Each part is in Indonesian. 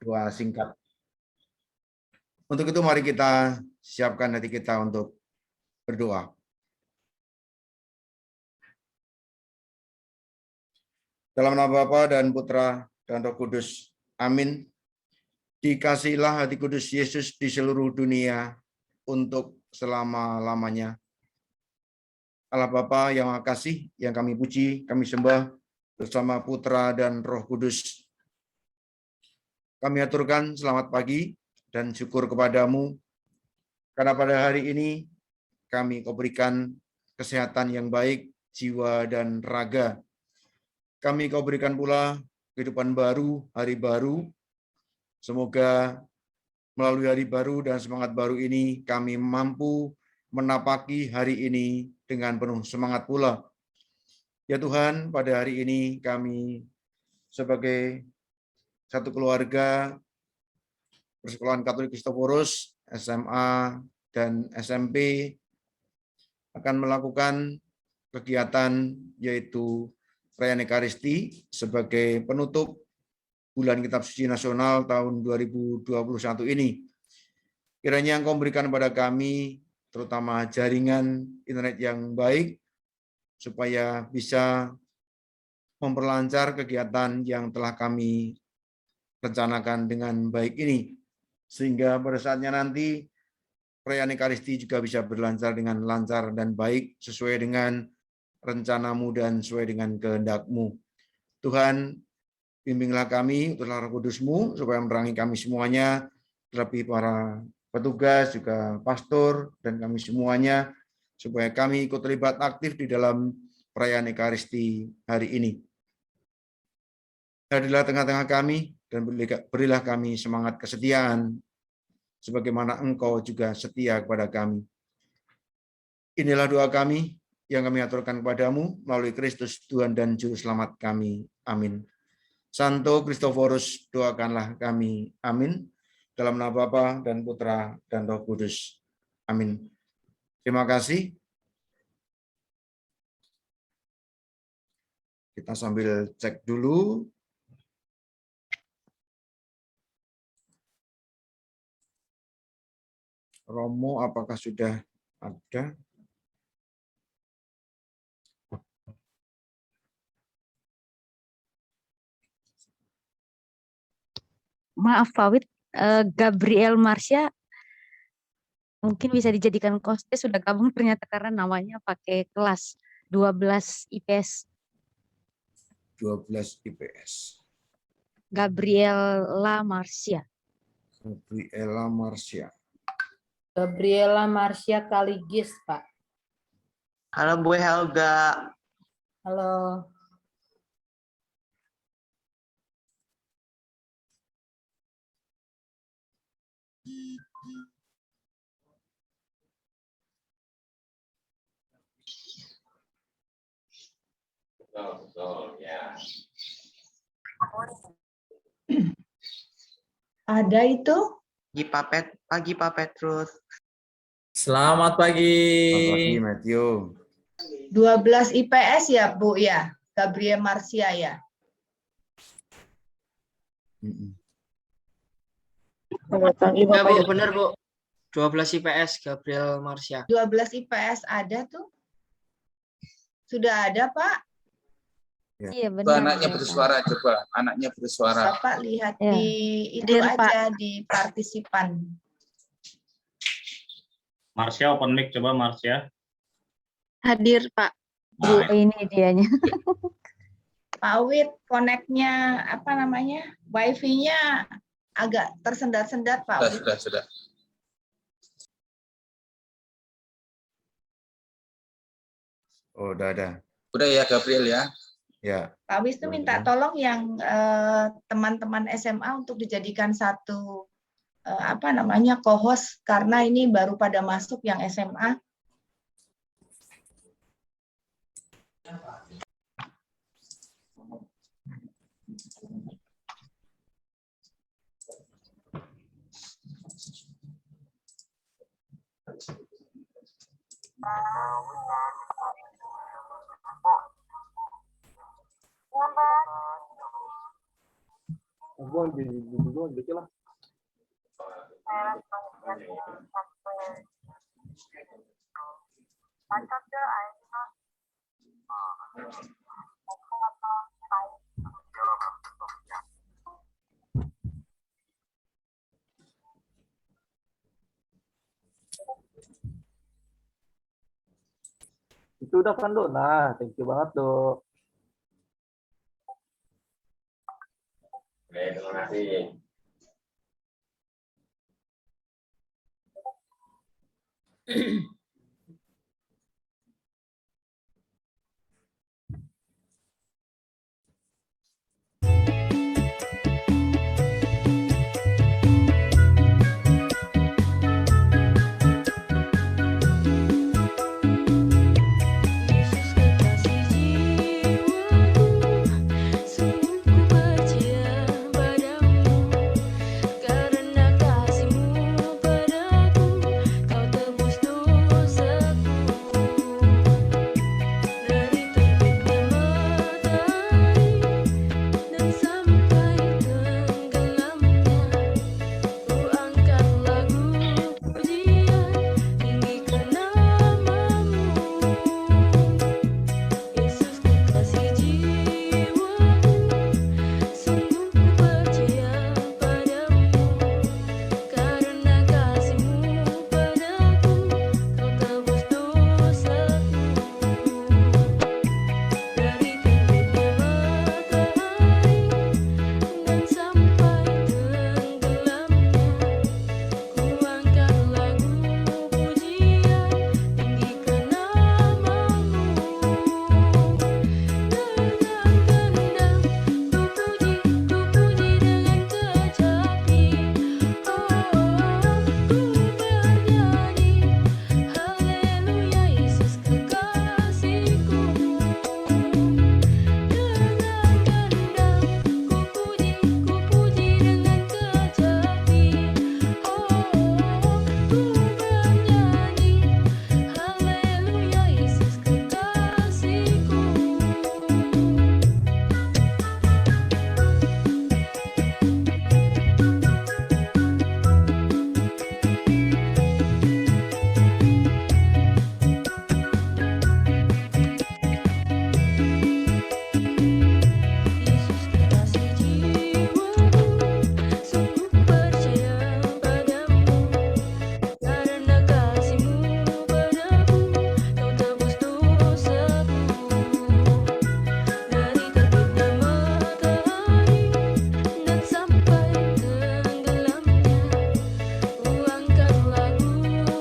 doa singkat. Untuk itu mari kita siapkan hati kita untuk berdoa. Dalam nama Bapa dan Putra dan Roh Kudus. Amin. Dikasihilah hati kudus Yesus di seluruh dunia untuk selama-lamanya. Allah Bapa yang Maha Kasih, yang kami puji, kami sembah bersama Putra dan Roh Kudus. Kami aturkan selamat pagi dan syukur kepadamu, karena pada hari ini kami Kau berikan kesehatan yang baik, jiwa dan raga. Kami Kau berikan pula kehidupan baru, hari baru. Semoga melalui hari baru dan semangat baru ini, kami mampu menapaki hari ini dengan penuh semangat pula. Ya Tuhan, pada hari ini kami sebagai satu keluarga Persekolahan Katolik Kristoforus, SMA dan SMP akan melakukan kegiatan yaitu perayaan Ekaristi sebagai penutup Bulan Kitab Suci Nasional tahun 2021 ini. Kiranya Engkau berikan kepada kami terutama jaringan internet yang baik supaya bisa memperlancar kegiatan yang telah kami rencanakan dengan baik ini. Sehingga pada saatnya nanti perayaan Ekaristi juga bisa berlancar dengan lancar dan baik sesuai dengan rencanamu dan sesuai dengan kehendak-Mu. Tuhan, bimbinglah kami, utuslah Roh Kudus-Mu supaya menerangi kami semuanya, terlebih para petugas, juga pastor, dan kami semuanya, supaya kami ikut terlibat aktif di dalam perayaan Ekaristi hari ini. Hadirlah tengah-tengah kami, dan berilah kami semangat kesetiaan, sebagaimana Engkau juga setia kepada kami. Inilah doa kami yang kami aturkan kepadamu melalui Kristus Tuhan dan Juru Selamat kami. Amin. Santo Kristoforus, doakanlah kami. Amin. Dalam nama Bapa dan Putra dan Roh Kudus. Amin. Terima kasih. Kita sambil cek dulu. Romo apakah sudah ada? Maaf Fawid, Gabriel Marsha mungkin bisa dijadikan kostes sudah gabung ternyata karena namanya pakai kelas 12 IPS. 12 IPS. Gabriela Marsha. Gabriela Marsha. Gabriela Marsha Kaligis, Pak. Halo Bu Helga. Halo. Betul, ya. Ada itu? Pagi Pak Petrus. Selamat pagi. Selamat pagi, Matthew. 12 IPS ya, Bu ya. Gabriel Marsha ya. Selamat pagi, Ya, Bapak. Bu, benar, Bu. 12 IPS Gabriel Marsha. 12 IPS ada tuh? Sudah ada, Pak? Ya. Iya Itu benar. anaknya ya, bersuara, coba. Anaknya bersuara. Bapak lihat Ya. di itu Hadir, Pak. aja di partisipan. Marsha open mic coba Marsha. Hadir Pak. Bu, Nah, ini dianya. Pak Wid, connect-nya apa namanya? Wifi-nya agak tersendat-sendat, Pak Wid. Sudah. Oh, udah ada. Udah ya, Gabriel ya. Ya. Pak Wid itu minta tolong yang teman-teman SMA untuk dijadikan satu apa namanya co-host karena ini baru pada masuk yang SMA. Itu udah kan, Dok? Nah, thank you banget, Dok. Oke, terima kasih. Yesus kekasih jiwaku, sungguh ku percaya padamu, karena kasih-Mu padaku, Kau tebus dosaku. Dari terbitnya matahari dan sampai tenggelamnya, ku angkat lagu pujian, tinggikan nama-Mu. Yesus kekasih jiwaku, sungguh ku percaya padamu, karena kasih-Mu padaku, Kau tebus dosaku. Dari terbitnya matahari dan sampai tenggelamnya, ku angkat lagu pujian, tinggikan nama-Mu. Dengan gendang ku puji dengan kecapi. Oh, ku bernyanyi, haleluya, Yesus kekasihku. Dengan gendang ku puji dengan kecapi. Oh, ku bernyanyi, haleluya, Yesus kekasihku. Yesus kekasih jiwaku, sungguh percaya padamu, karena kasih-Mu padaku, Kau tebus dosaku. Dari terbitnya matahari dan sampai tenggelamnya, ku angkat lagu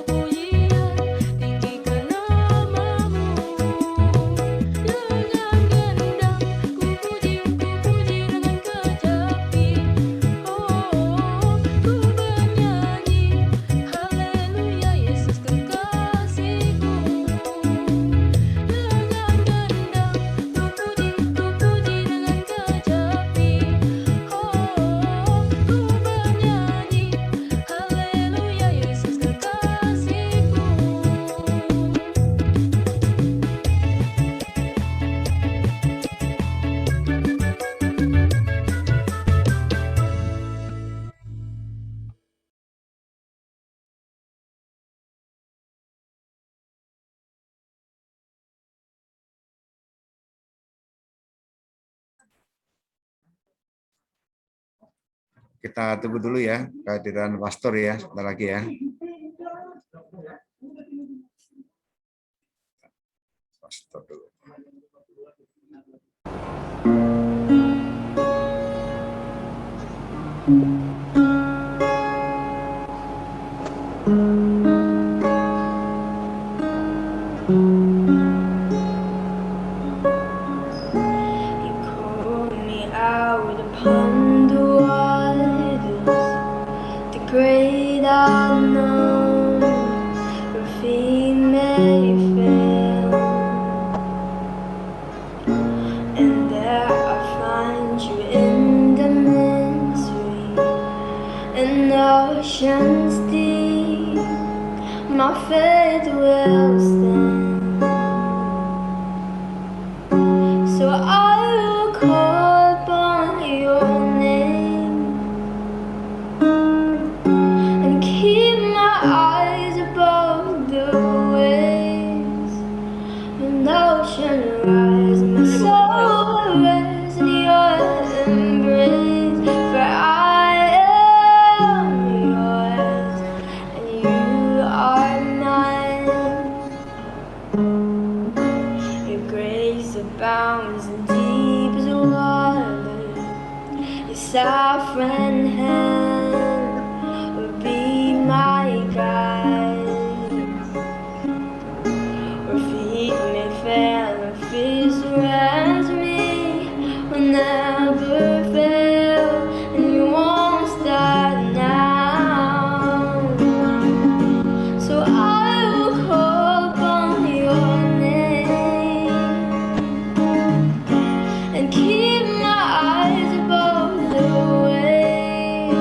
pujian, tinggikan nama-Mu. Dengan gendang ku puji dengan kecapi. Oh, ku bernyanyi, haleluya, Yesus kekasihku. Dengan gendang ku puji dengan kecapi. Oh, ku bernyanyi, haleluya, Yesus kekasihku. Kita tunggu dulu ya kehadiran pastor ya, sebentar lagi ya. Pastor dulu. You called me out upon the waters, the great unknown, where feet may fail, and there I find you in the mystery, and oceans deep, my faith will stand. So I will call upon your name, as deep as water. Your sovereign hand will be my guide. Where feet may fail and fears surround me will never fail, and you won't start now. So I will call upon your name and keep my eyes above the waves.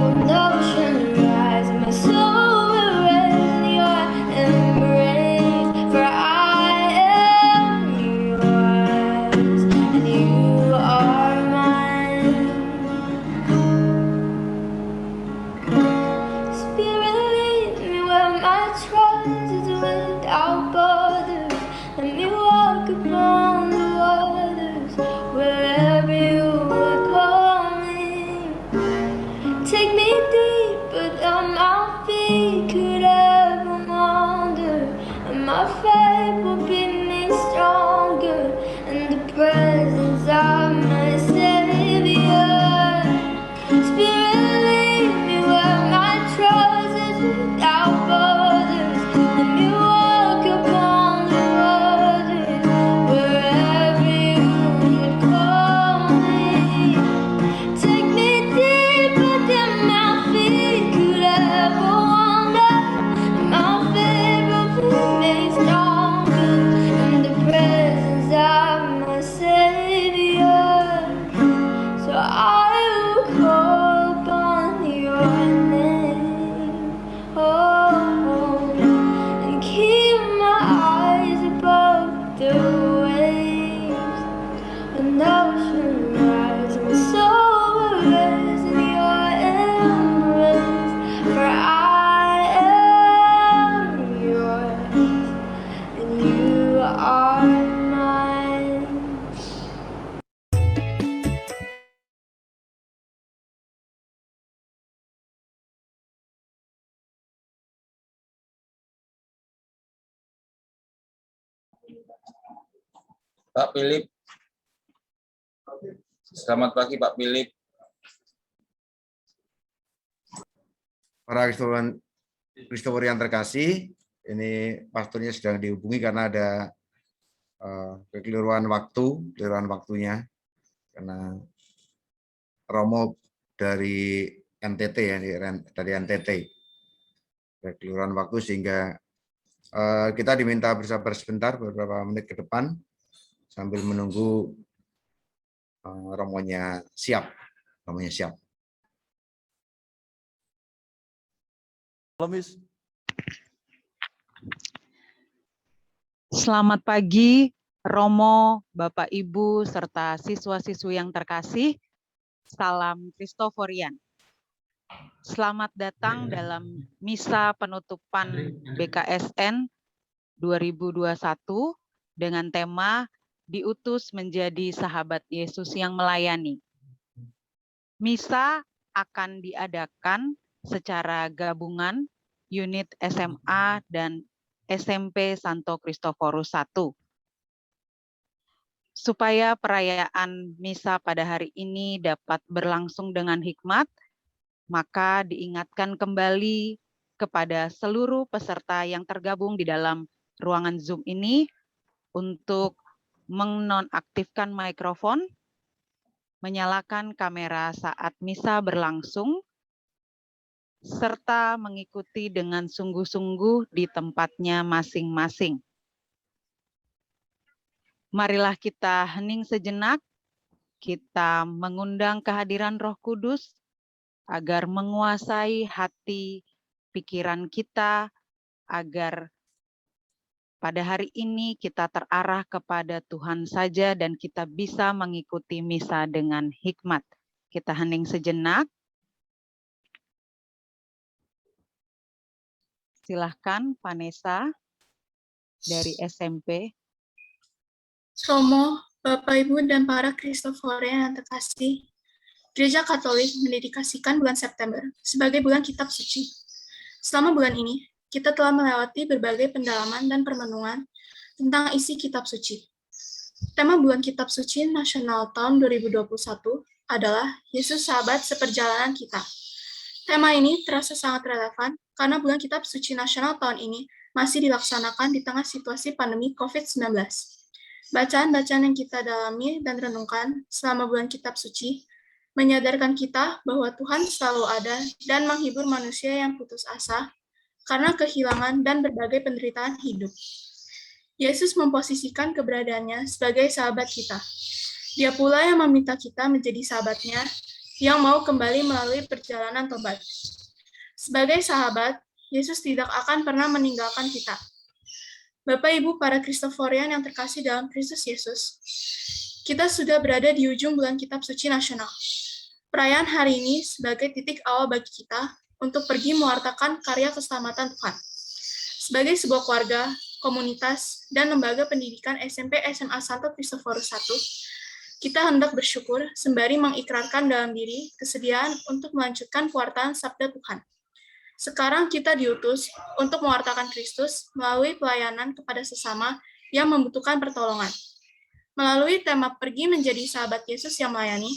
When the ocean rise, my soul will rest in your embrace. For I am yours, and you are mine. Spirit, lead me where my trust is without borders. Let me walk upon the waters wherever you are calling. Take me deeper than my feet could ever wander, and my faith will be made stronger in the presence of my Savior. Spirit, lead me where my trust is without borders. Let me walk upon the waters wherever you would call me. Take me deeper than my feet could ever wander. My faith will be made stronger in the presence of my Savior. So I will call upon your name, oh, and keep my eyes above the waves. When the ocean rise, my soul will rest in your embrace. For I am yours, and you are mine. Pak Philip. Selamat pagi Pak Philip. Para Christopher yang terkasih, ini pastornya sedang dihubungi karena ada kekeliruan waktunya, karena Romo dari NTT ya, dari NTT, kekeliruan waktu sehingga kita diminta bersabar sebentar beberapa menit ke depan sambil menunggu romonya siap. Selamat pagi, Romo, Bapak Ibu, serta siswa-siswi yang terkasih. Salam Kristoforian. Selamat datang dalam Misa Penutupan BKSN 2021 dengan tema Diutus Menjadi Sahabat Yesus yang Melayani. Misa akan diadakan secara gabungan unit SMA dan SMP Santo Kristoforus I. Supaya perayaan misa pada hari ini dapat berlangsung dengan hikmat, maka diingatkan kembali kepada seluruh peserta yang tergabung di dalam ruangan Zoom ini untuk menonaktifkan mikrofon, menyalakan kamera saat misa berlangsung, serta mengikuti dengan sungguh-sungguh di tempatnya masing-masing. Marilah kita hening sejenak, kita mengundang kehadiran Roh Kudus agar menguasai hati, pikiran kita, agar pada hari ini kita terarah kepada Tuhan saja dan kita bisa mengikuti misa dengan hikmat. Kita hening sejenak. Silahkan Vanessa dari SMP. Romo, Bapak, Ibu, dan para Kristoforian yang terkasih, Gereja Katolik mendedikasikan bulan September sebagai bulan Kitab Suci. Selama bulan ini, kita telah melewati berbagai pendalaman dan permenungan tentang isi Kitab Suci. Tema bulan Kitab Suci Nasional tahun 2021 adalah Yesus Sahabat Seperjalanan Kita. Tema ini terasa sangat relevan karena bulan Kitab Suci Nasional tahun ini masih dilaksanakan di tengah situasi pandemi COVID-19. Bacaan-bacaan yang kita dalami dan renungkan selama bulan Kitab Suci menyadarkan kita bahwa Tuhan selalu ada dan menghibur manusia yang putus asa karena kehilangan dan berbagai penderitaan hidup. Yesus memposisikan keberadaannya sebagai sahabat kita. Dia pula yang meminta kita menjadi sahabatnya yang mau kembali melalui perjalanan tobat. Sebagai sahabat, Yesus tidak akan pernah meninggalkan kita. Bapak Ibu para Kristoforian yang terkasih dalam Kristus Yesus, kita sudah berada di ujung bulan Kitab Suci Nasional. Perayaan hari ini sebagai titik awal bagi kita untuk pergi mewartakan karya keselamatan Tuhan. Sebagai sebuah keluarga, komunitas, dan lembaga pendidikan SMP SMA Santo Kristoforus I, kita hendak bersyukur sembari mengikrarkan dalam diri kesediaan untuk melanjutkan pewartaan Sabda Tuhan. Sekarang kita diutus untuk mewartakan Kristus melalui pelayanan kepada sesama yang membutuhkan pertolongan. Melalui tema pergi menjadi sahabat Yesus yang melayani,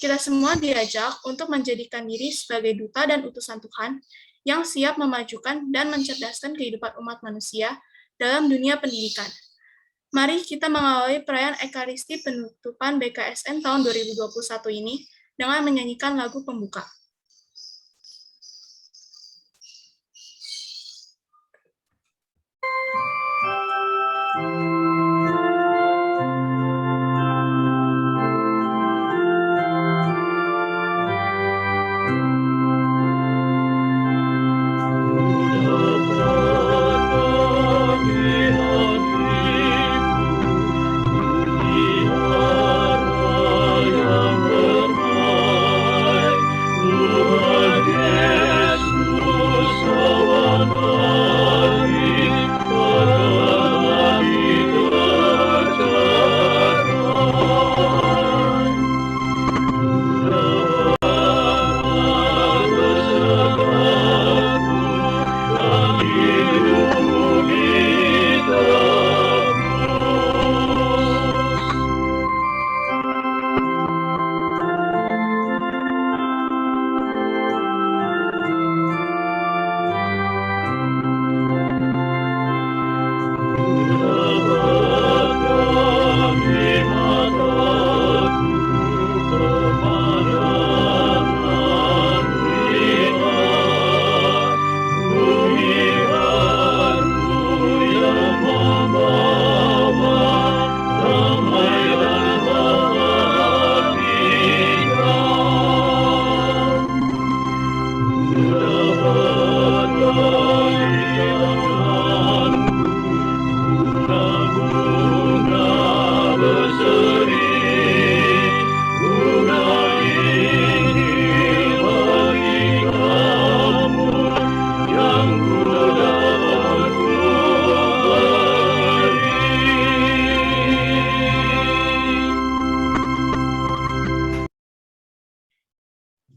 kita semua diajak untuk menjadikan diri sebagai duta dan utusan Tuhan yang siap memajukan dan mencerdaskan kehidupan umat manusia dalam dunia pendidikan. Mari kita mengawali perayaan Ekaristi penutupan BKSN tahun 2021 ini dengan menyanyikan lagu pembuka.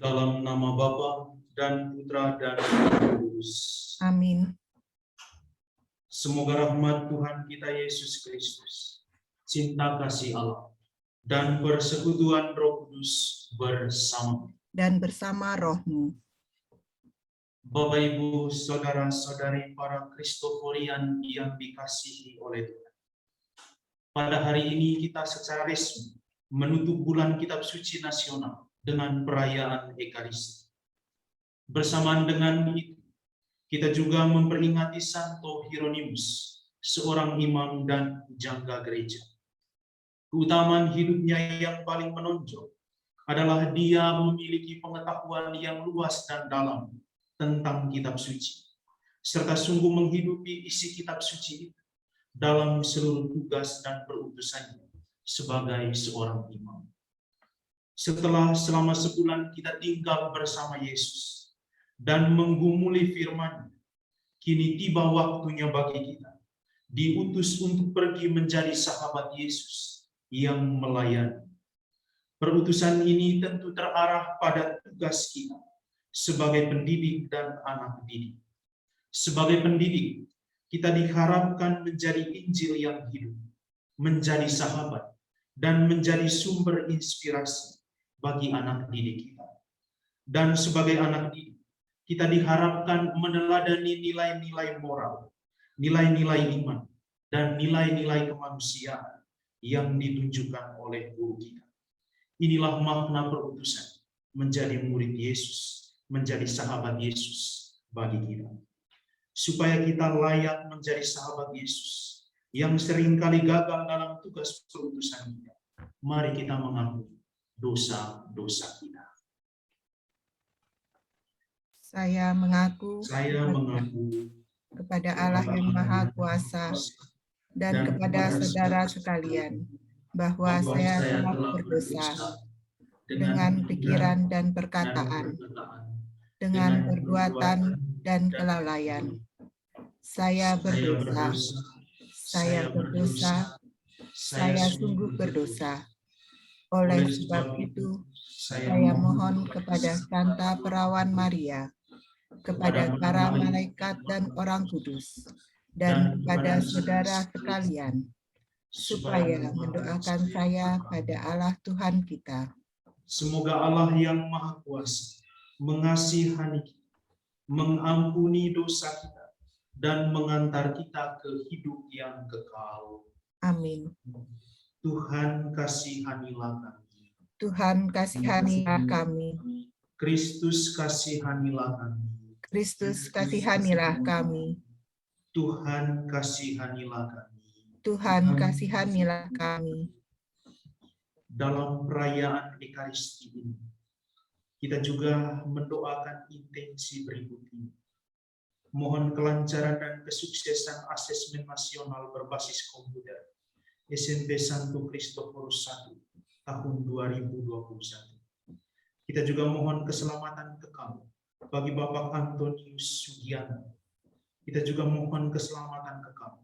Dalam nama Bapa dan Putra dan Roh Kudus. Amin. Semoga rahmat Tuhan kita Yesus Kristus, cinta kasih Allah, dan persekutuan Roh Kudus bersama dan bersama rohmu. Bapak, Ibu, Saudara-saudari para Kristoforian yang dikasihi oleh Tuhan. Pada hari ini kita secara resmi menutup bulan Kitab Suci Nasional dengan perayaan Ekaristi. Bersamaan dengan itu, kita juga memperingati Santo Hieronymus, seorang imam dan jangka gereja. Keutamaan hidupnya yang paling menonjol adalah dia memiliki pengetahuan yang luas dan dalam tentang kitab suci, serta sungguh menghidupi isi kitab suci itu dalam seluruh tugas dan perutusannya sebagai seorang imam. Setelah selama sebulan kita tinggal bersama Yesus dan menggumuli firman-Nya, kini tiba waktunya bagi kita diutus untuk pergi menjadi sahabat Yesus yang melayani. Perutusan ini tentu terarah pada tugas kita sebagai pendidik dan anak didik. Sebagai pendidik, kita diharapkan menjadi Injil yang hidup, menjadi sahabat, dan menjadi sumber inspirasi bagi anak didik kita. Dan sebagai anak didik, kita diharapkan meneladani nilai-nilai moral, nilai-nilai iman, dan nilai-nilai kemanusiaan yang ditunjukkan oleh guru kita. Inilah makna perutusan, menjadi murid Yesus, menjadi sahabat Yesus bagi kita. Supaya kita layak menjadi sahabat Yesus yang seringkali gagal dalam tugas perutusan kita, mari kita mengakui dosa-dosa kita. Saya mengaku kepada Allah yang Maha Kuasa dan kepada saudara sekalian bahwa saya telah berdosa dengan pikiran dan perkataan, dengan perbuatan dan kelalaian. Saya berdosa, saya sungguh berdosa. Oleh sebab itu, saya mohon kepada Santa Perawan Maria, kepada para malaikat dan orang kudus, dan kepada saudara sekalian, supaya mendoakan saya pada Allah Tuhan kita. Semoga Allah yang Maha Kuasa mengasihani kita, mengampuni dosa kita, dan mengantar kita ke hidup yang kekal. Amin. Tuhan kasihanilah kami. Tuhan kasihanilah kami. Kristus kasihanilah kami. Kristus kasihanilah kami. Tuhan kasihanilah kami. Tuhan kasihanilah kami. Dalam perayaan Ekaristi ini, kita juga mendoakan intensi berikut ini. Mohon kelancaran dan kesuksesan asesmen nasional berbasis komputer SMP Santo Kristoforus I tahun 2021. Kita juga mohon keselamatan kekal bagi Bapak Antonius Sugiana. Kita juga mohon keselamatan kekal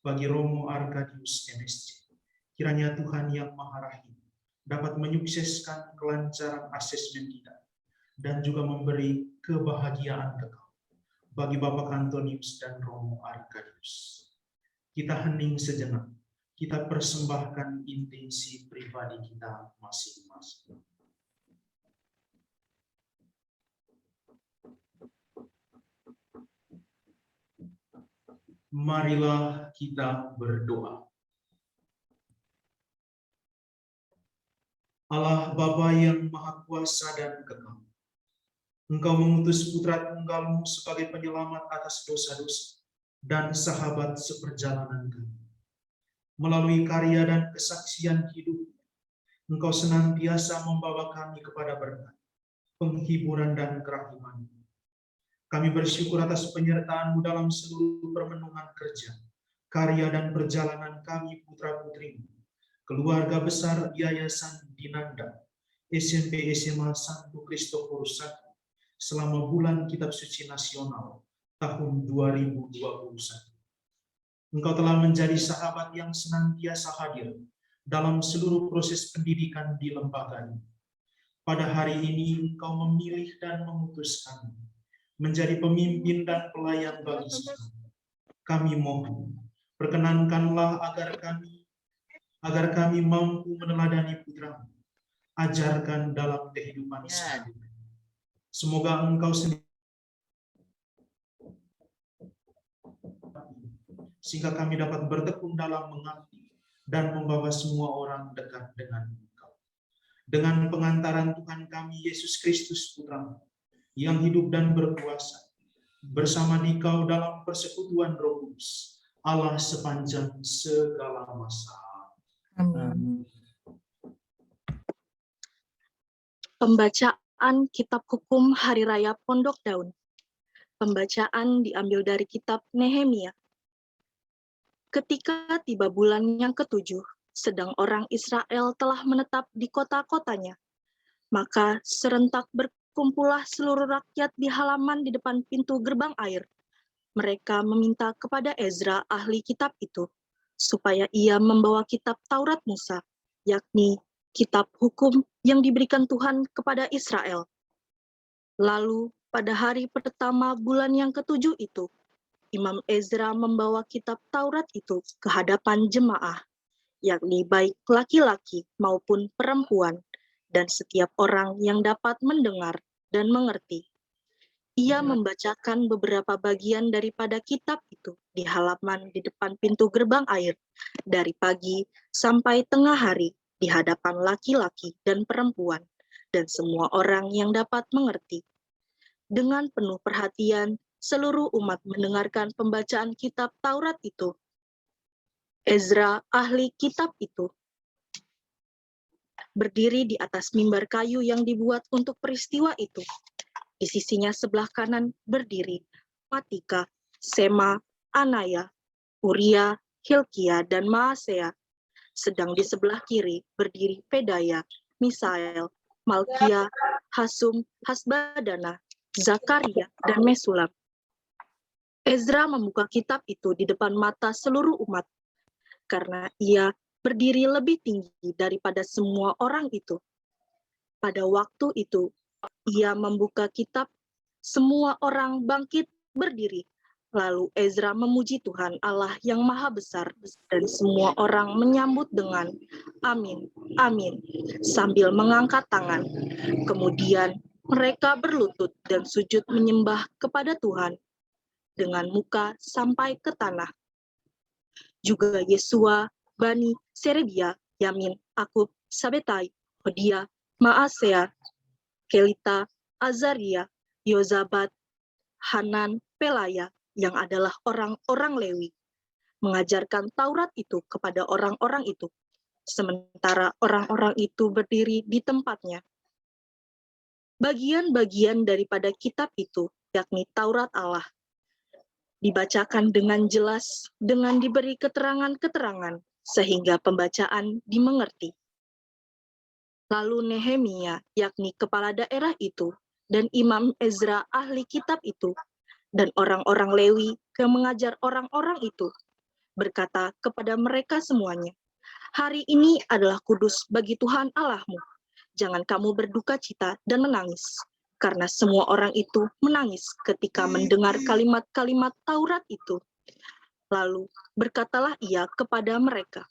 bagi Romo Arkadius MSC. Kiranya Tuhan yang Maha Rahim dapat menyukseskan kelancaran asesmen kita dan juga memberi kebahagiaan kekal bagi Bapak Antonius dan Romo Arkadius. Kita hening sejenak, kita persembahkan intensi pribadi kita masing-masing. Marilah kita berdoa. Allah Bapa yang Maha Kuasa dan Kekal, Engkau mengutus Putra Tunggal-Mu sebagai penyelamat atas dosa-dosa dan sahabat seperjalanan kami. Melalui karya dan kesaksian hidup, Engkau senantiasa membawa kami kepada berkat, penghiburan dan kerahiman. Kami bersyukur atas penyertaan-Mu dalam seluruh permenungan kerja, karya dan perjalanan kami putra-putrimu, keluarga besar Yayasan Dinanda, SMP SMA Santo Kristoforus I, selama bulan Kitab Suci Nasional tahun 2021. Engkau telah menjadi sahabat yang senantiasa hadir dalam seluruh proses pendidikan di lembaga ini. Pada hari ini Engkau memilih dan mengutus kami menjadi pemimpin dan pelayan bagi kita. Kami mohon, perkenankanlah agar kami mampu meneladani Putra-Mu. Ajarkan dalam kehidupan sehari-hari. Semoga Engkau sendiri, sehingga kami dapat bertekun dalam mengabdi dan membawa semua orang dekat dengan Engkau. Dengan pengantaran Tuhan kami Yesus Kristus Putra-Mu, yang hidup dan berkuasa, bersama Dikau dalam persekutuan Roh Kudus, Allah sepanjang segala masa. Amin. Pembacaan Kitab Hukum Hari Raya Pondok Daun. Pembacaan diambil dari kitab Nehemia. Ketika tiba bulan yang ke-7, sedang orang Israel telah menetap di kota-kotanya, maka serentak berkumpullah seluruh rakyat di halaman di depan pintu gerbang air. Mereka meminta kepada Ezra, ahli kitab itu, supaya ia membawa kitab Taurat Musa, yakni kitab hukum yang diberikan Tuhan kepada Israel. Lalu pada hari pertama bulan yang ke-7 itu, Imam Ezra membawa kitab Taurat itu ke hadapan jemaah. yakni baik laki-laki maupun perempuan, dan setiap orang yang dapat mendengar dan mengerti. Ia membacakan beberapa bagian daripada kitab itu di halaman di depan pintu gerbang air, dari pagi sampai tengah hari di hadapan laki-laki dan perempuan, dan semua orang yang dapat mengerti. Dengan penuh perhatian, seluruh umat mendengarkan pembacaan kitab Taurat itu. Ezra, ahli kitab itu, berdiri di atas mimbar kayu yang dibuat untuk peristiwa itu. Di sisinya sebelah kanan berdiri Matika, Sema, Anaya, Uria, Hilkia, dan Maasea. Sedang di sebelah kiri berdiri Pedaya, Misael, Malkia, Hasum, Hasbadana, Zakaria, dan Mesulam. Ezra membuka kitab itu di depan mata seluruh umat, karena ia berdiri lebih tinggi daripada semua orang itu. Pada waktu itu, ia membuka kitab, semua orang bangkit berdiri. Lalu Ezra memuji Tuhan Allah yang Maha Besar, dan semua orang menyambut dengan amin, amin, sambil mengangkat tangan. Kemudian mereka berlutut dan sujud menyembah kepada Tuhan dengan muka sampai ke tanah. Juga Yesua, Bani, Serebia, Yamin, Akub, Sabetai, Hodia, Maasea, Kelita, Azaria, Yozabat, Hanan, Pelaya, yang adalah orang-orang Lewi, mengajarkan Taurat itu kepada orang-orang itu, sementara orang-orang itu berdiri di tempatnya. Bagian-bagian daripada kitab itu, yakni Taurat Allah, dibacakan dengan jelas, dengan diberi keterangan-keterangan, sehingga pembacaan dimengerti. Lalu Nehemia, yakni kepala daerah itu, dan Imam Ezra ahli kitab itu, dan orang-orang Lewi yang mengajar orang-orang itu, berkata kepada mereka semuanya, "Hari ini adalah kudus bagi Tuhan Allahmu. Jangan kamu berduka cita dan menangis." Karena semua orang itu menangis ketika mendengar kalimat-kalimat Taurat itu. Lalu berkatalah ia kepada mereka,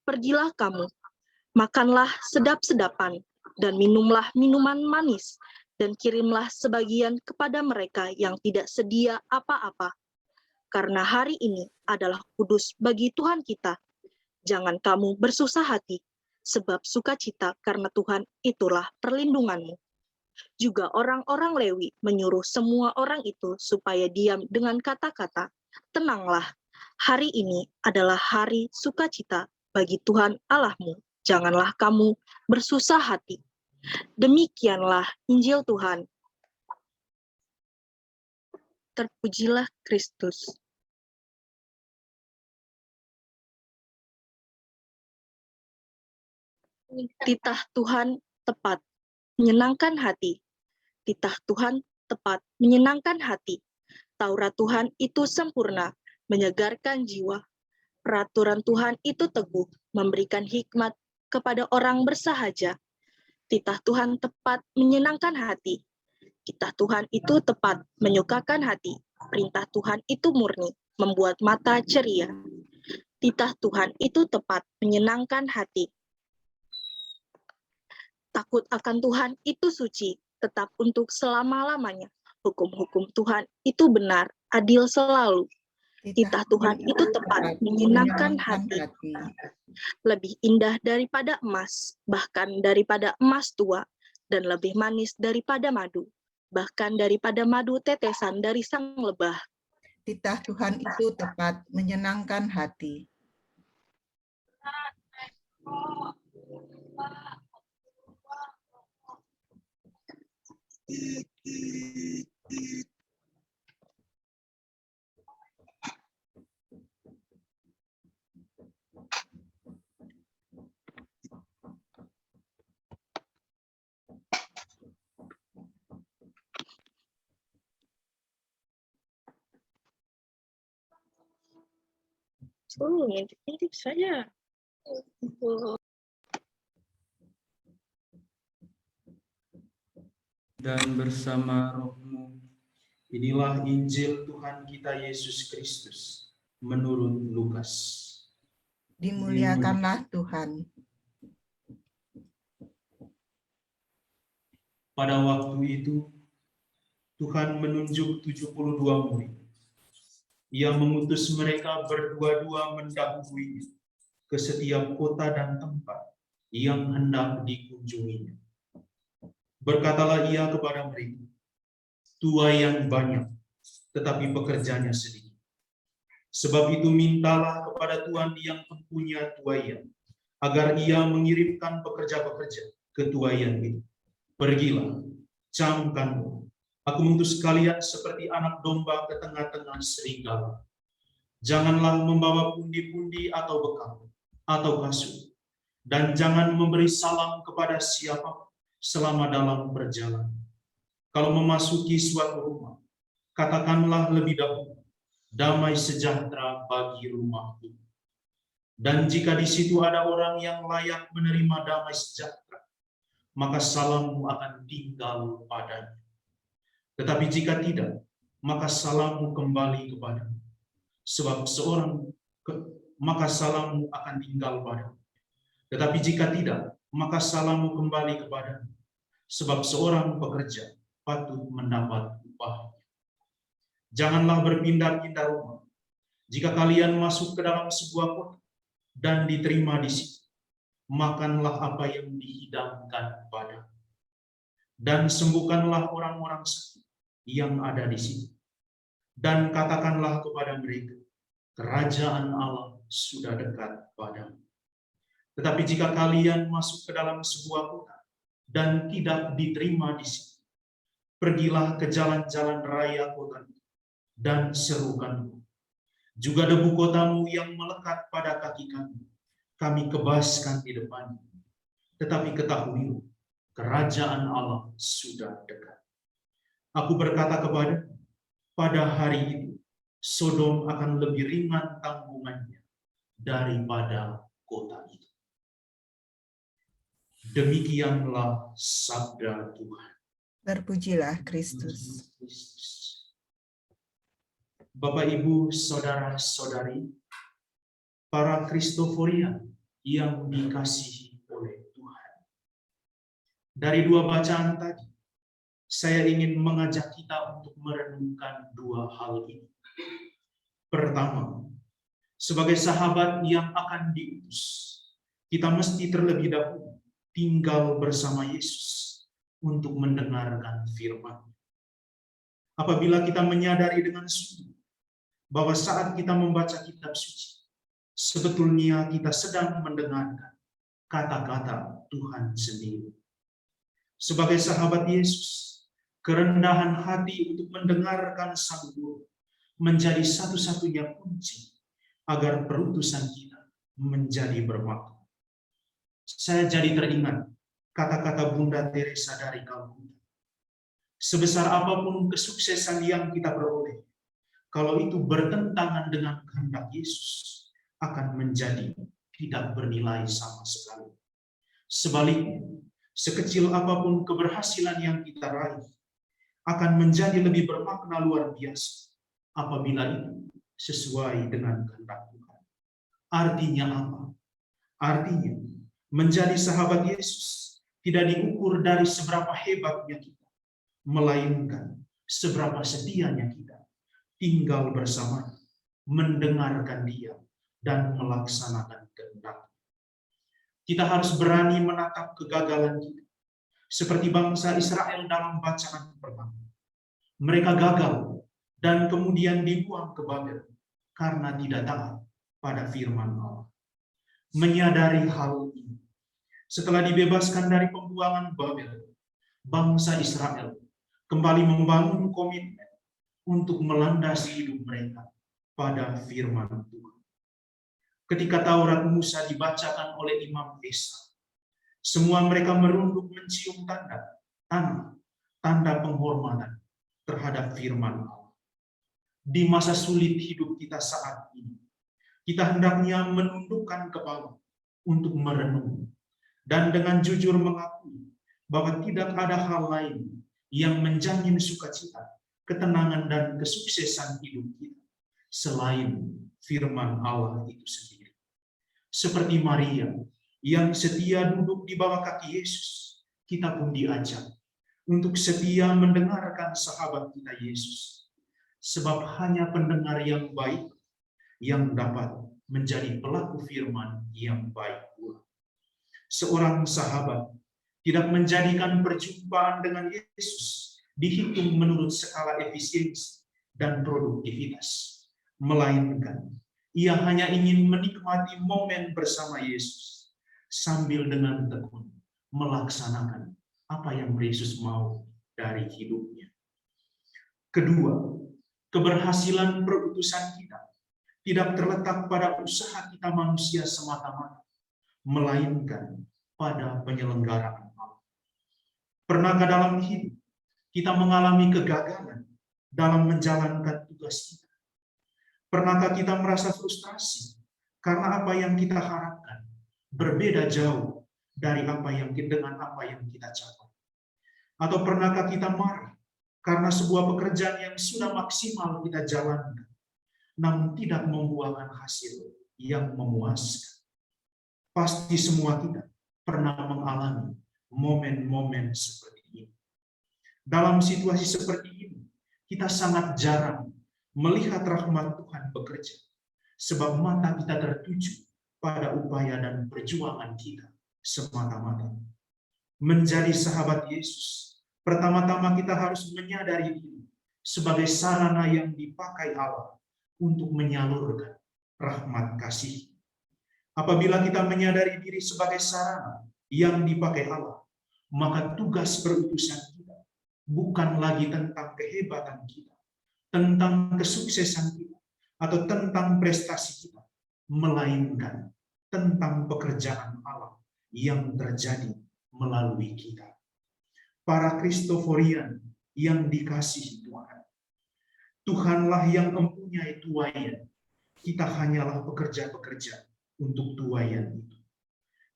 "Pergilah kamu, makanlah sedap-sedapan, dan minumlah minuman manis, dan kirimlah sebagian kepada mereka yang tidak sedia apa-apa. Karena hari ini adalah kudus bagi Tuhan kita. Jangan kamu bersusah hati, sebab sukacita karena Tuhan itulah perlindunganmu." Juga orang-orang Lewi menyuruh semua orang itu supaya diam dengan kata-kata, "Tenanglah, hari ini adalah hari sukacita bagi Tuhan Allahmu. Janganlah kamu bersusah hati." Demikianlah Injil Tuhan. Terpujilah Kristus. Titah Tuhan tepat, menyenangkan hati. Titah Tuhan tepat, menyenangkan hati. Taurat Tuhan itu sempurna, menyegarkan jiwa. Peraturan Tuhan itu teguh, memberikan hikmat kepada orang bersahaja. Titah Tuhan tepat, menyenangkan hati. Titah Tuhan itu tepat, menyukakan hati. Perintah Tuhan itu murni, membuat mata ceria. Titah Tuhan itu tepat, menyenangkan hati. Takut akan Tuhan itu suci, tetap untuk selama-lamanya. Hukum-hukum Tuhan itu benar, adil selalu. Titah Tuhan itu tepat, menyenangkan hati. Lebih indah daripada emas, bahkan daripada emas tua, dan lebih manis daripada madu, bahkan daripada madu tetesan dari sang lebah. Titah Tuhan itu tepat, menyenangkan hati. Oh, ngintip saja. Dan bersama rohmu. Inilah Injil Tuhan kita Yesus Kristus menurut Lukas. Dimuliakanlah Tuhan. Pada waktu itu, Tuhan menunjuk 72 murid. Ia mengutus mereka berdua-dua mendahului ke setiap kota dan tempat yang hendak dikunjunginya. Berkatalah ia kepada mereka, tuai yang banyak, tetapi pekerjanya sedikit. Sebab itu mintalah kepada Tuhan yang mempunyai tuaian, agar ia mengirimkan pekerja-pekerja ke tuaian itu. Pergilah, camkanlah, aku mengutus kalian seperti anak domba ke tengah-tengah serigala. Janganlah membawa pundi-pundi atau bekal, atau kasut, dan jangan memberi salam kepada siapa selama dalam perjalanan. Kalau memasuki suatu rumah, katakanlah lebih dahulu, damai sejahtera bagi rumah itu. Dan jika di situ ada orang yang layak menerima damai sejahtera, maka salammu akan tinggal padanya. Tetapi jika tidak, maka salammu kembali kepadamu. Sebab maka salammu akan tinggal padamu. Tetapi jika tidak, maka salammu kembali kepadamu. Sebab seorang pekerja patut mendapat upah. Janganlah berpindah-pindah rumah. Jika kalian masuk ke dalam sebuah kota dan diterima di situ, makanlah apa yang dihidangkan padamu. Dan sembuhkanlah orang-orang sakit yang ada di situ. Dan katakanlah kepada mereka, kerajaan Allah sudah dekat padamu. Tetapi jika kalian masuk ke dalam sebuah kota dan tidak diterima di situ, pergilah ke jalan-jalan raya kota dan serukan, juga debu kotamu yang melekat pada kaki kami kebaskan di depan. Tetapi ketahuilah, kerajaan Allah sudah dekat. Aku berkata kepada, pada hari itu, Sodom akan lebih ringan tanggungannya daripada kota itu. Demikianlah sabda Tuhan. Terpujilah Kristus. Bapak, Ibu, Saudara-saudari, para Kristoforian yang dikasihi oleh Tuhan. Dari dua bacaan tadi, saya ingin mengajak kita untuk merenungkan dua hal ini. Pertama, sebagai sahabat yang akan diutus, kita mesti terlebih dahulu tinggal bersama Yesus untuk mendengarkan firman. Apabila kita menyadari dengan sungguh bahwa saat kita membaca kitab suci, sebetulnya kita sedang mendengarkan kata-kata Tuhan sendiri. Sebagai sahabat Yesus, kerendahan hati untuk mendengarkan Sang Guru menjadi satu-satunya kunci agar perutusan kita menjadi bermakna. Saya jadi teringat kata-kata Bunda Teresa dari Kalkuta. Sebesar apapun kesuksesan yang kita peroleh, kalau itu bertentangan dengan kehendak Yesus, akan menjadi tidak bernilai sama sekali. Sebaliknya, sekecil apapun keberhasilan yang kita raih, akan menjadi lebih bermakna luar biasa apabila itu sesuai dengan kehendak Tuhan. Artinya apa? Artinya, menjadi sahabat Yesus tidak diukur dari seberapa hebatnya kita, melainkan seberapa setianya kita tinggal bersama, mendengarkan Dia, dan melaksanakan kehendak. Kita harus berani menatap kegagalan kita, seperti bangsa Israel dalam bacaan pertama. Mereka gagal dan kemudian dibuang ke Babel karena tidak taat pada firman Allah. Menyadari hal ini, setelah dibebaskan dari pembuangan Babel, bangsa Israel kembali membangun komitmen untuk melandasi hidup mereka pada firman Tuhan. Ketika Taurat Musa dibacakan oleh Imam Esa, semua mereka merunduk mencium tanda penghormatan terhadap firman Allah. Di masa sulit hidup kita saat ini, kita hendaknya menundukkan kepala untuk merenung dan dengan jujur mengakui bahwa tidak ada hal lain yang menjamin sukacita, ketenangan, dan kesuksesan hidup kita selain firman Allah itu sendiri. Seperti Maria yang setia duduk di bawah kaki Yesus, kita pun diajak untuk setia mendengarkan sahabat kita Yesus. Sebab hanya pendengar yang baik yang dapat menjadi pelaku firman yang baik pula. Seorang sahabat tidak menjadikan perjumpaan dengan Yesus dihitung menurut skala efisiensi dan produktivitas, melainkan ia hanya ingin menikmati momen bersama Yesus sambil dengan tekun melaksanakan apa yang Yesus mau dari hidupnya. Kedua, keberhasilan perutusan kita tidak terletak pada usaha kita manusia semata-mata, melainkan pada penyelenggaraan Allah. Pernahkah dalam hidup kita mengalami kegagalan dalam menjalankan tugas kita? Pernahkah kita merasa frustrasi karena apa yang kita harapkan berbeda jauh dari apa yang dengan apa yang kita capai? Atau pernahkah kita marah karena sebuah pekerjaan yang sudah maksimal kita jalankan, namun tidak membuahkan hasil yang memuaskan? Pasti semua kita pernah mengalami momen-momen seperti ini. Dalam situasi seperti ini, kita sangat jarang melihat rahmat Tuhan bekerja, sebab mata kita tertuju pada upaya dan perjuangan kita semata-mata. Menjadi sahabat Yesus, pertama-tama kita harus menyadari diri sebagai sarana yang dipakai Allah untuk menyalurkan rahmat kasih. Apabila kita menyadari diri sebagai sarana yang dipakai Allah, maka tugas perutusan kita bukan lagi tentang kehebatan kita, tentang kesuksesan kita, atau tentang prestasi kita, melainkan tentang pekerjaan Allah yang terjadi melalui kita. Para Kristoforian yang dikasihi Tuhan, Tuhanlah yang mempunyai tuaian, kita hanyalah pekerja-pekerja untuk tuaian itu.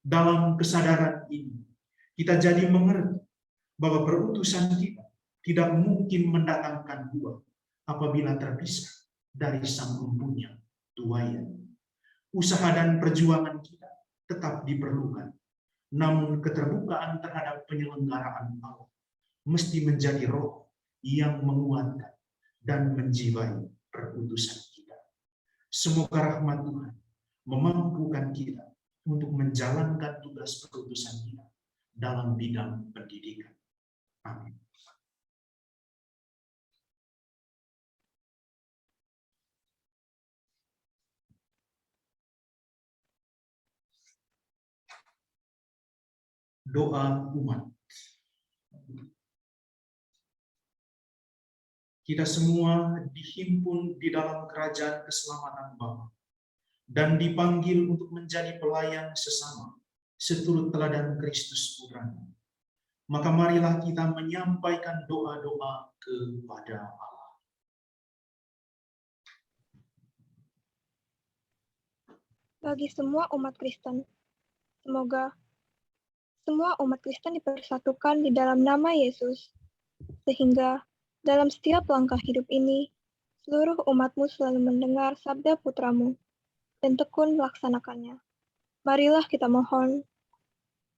Dalam kesadaran ini, kita jadi mengerti bahwa perutusan kita tidak mungkin mendatangkan buah apabila terpisah dari Sang Empunya tuaian. Usaha dan perjuangan kita tetap diperlukan, namun keterbukaan terhadap penyelenggaraan Allah mesti menjadi roh yang menguatkan dan menjiwai perutusan kita. Semoga rahmat Tuhan memampukan kita untuk menjalankan tugas perutusan kita dalam bidang pendidikan. Amin. Doa umat. Kita semua dihimpun di dalam kerajaan keselamatan Bapa dan dipanggil untuk menjadi pelayan sesama seturut teladan Kristus Putranya. Maka marilah kita menyampaikan doa-doa kepada Allah. Bagi semua umat Kristen, semoga semua umat Kristen dipersatukan di dalam nama Yesus, sehingga dalam setiap langkah hidup ini, seluruh umatmu selalu mendengar sabda putramu dan tekun melaksanakannya. Marilah kita mohon.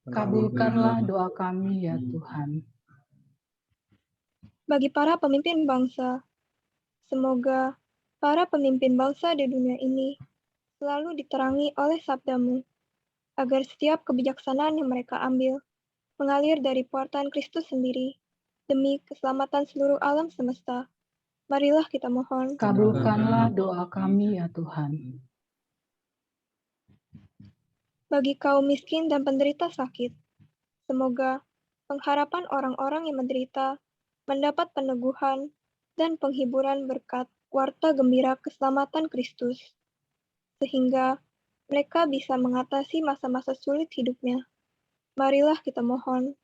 Kabulkanlah doa kami ya Tuhan. Bagi para pemimpin bangsa, semoga para pemimpin bangsa di dunia ini selalu diterangi oleh sabdamu, agar setiap kebijaksanaan yang mereka ambil mengalir dari puartan Kristus sendiri, demi keselamatan seluruh alam semesta. Marilah kita mohon. Kabulkanlah doa kami ya Tuhan. Bagi kaum miskin dan penderita sakit, semoga pengharapan orang-orang yang menderita mendapat peneguhan dan penghiburan berkat warta gembira keselamatan Kristus, sehingga mereka bisa mengatasi masa-masa sulit hidupnya. Marilah kita mohon.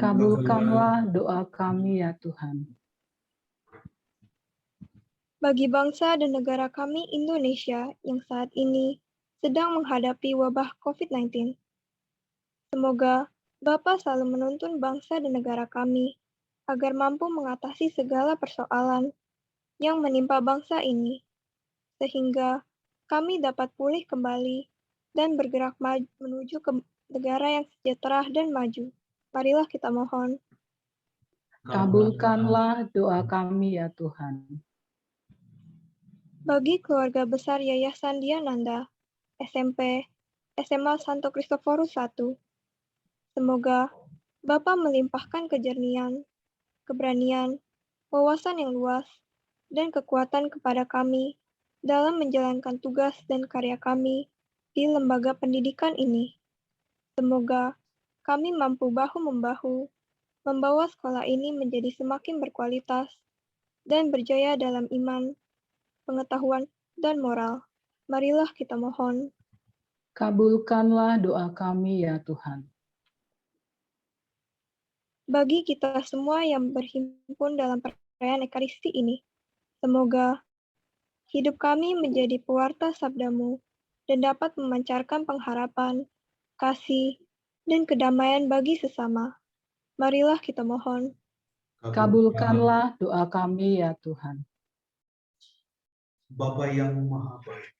Kabulkanlah doa kami ya Tuhan. Bagi bangsa dan negara kami Indonesia yang saat ini sedang menghadapi wabah COVID-19, semoga Bapa selalu menuntun bangsa dan negara kami agar mampu mengatasi segala persoalan yang menimpa bangsa ini, sehingga kami dapat pulih kembali dan bergerak menuju ke negara yang sejahtera dan maju. Marilah kita mohon. Kabulkanlah doa kami ya Tuhan. Bagi keluarga besar Yayasan Diananda, SMP, SMA Santo Kristoforus I, semoga Bapa melimpahkan kejernihan, keberanian, wawasan yang luas, dan kekuatan kepada kami dalam menjalankan tugas dan karya kami di lembaga pendidikan ini. Semoga kami mampu bahu-membahu membawa sekolah ini menjadi semakin berkualitas dan berjaya dalam iman, pengetahuan, dan moral. Marilah kita mohon. Kabulkanlah doa kami ya Tuhan. Bagi kita semua yang berhimpun dalam perayaan Ekaristi ini, semoga hidup kami menjadi pewarta sabda-Mu dan dapat memancarkan pengharapan, kasih, dan kedamaian bagi sesama. Marilah kita mohon. Kabulkanlah doa kami ya Tuhan. Bapa yang Maha Baik,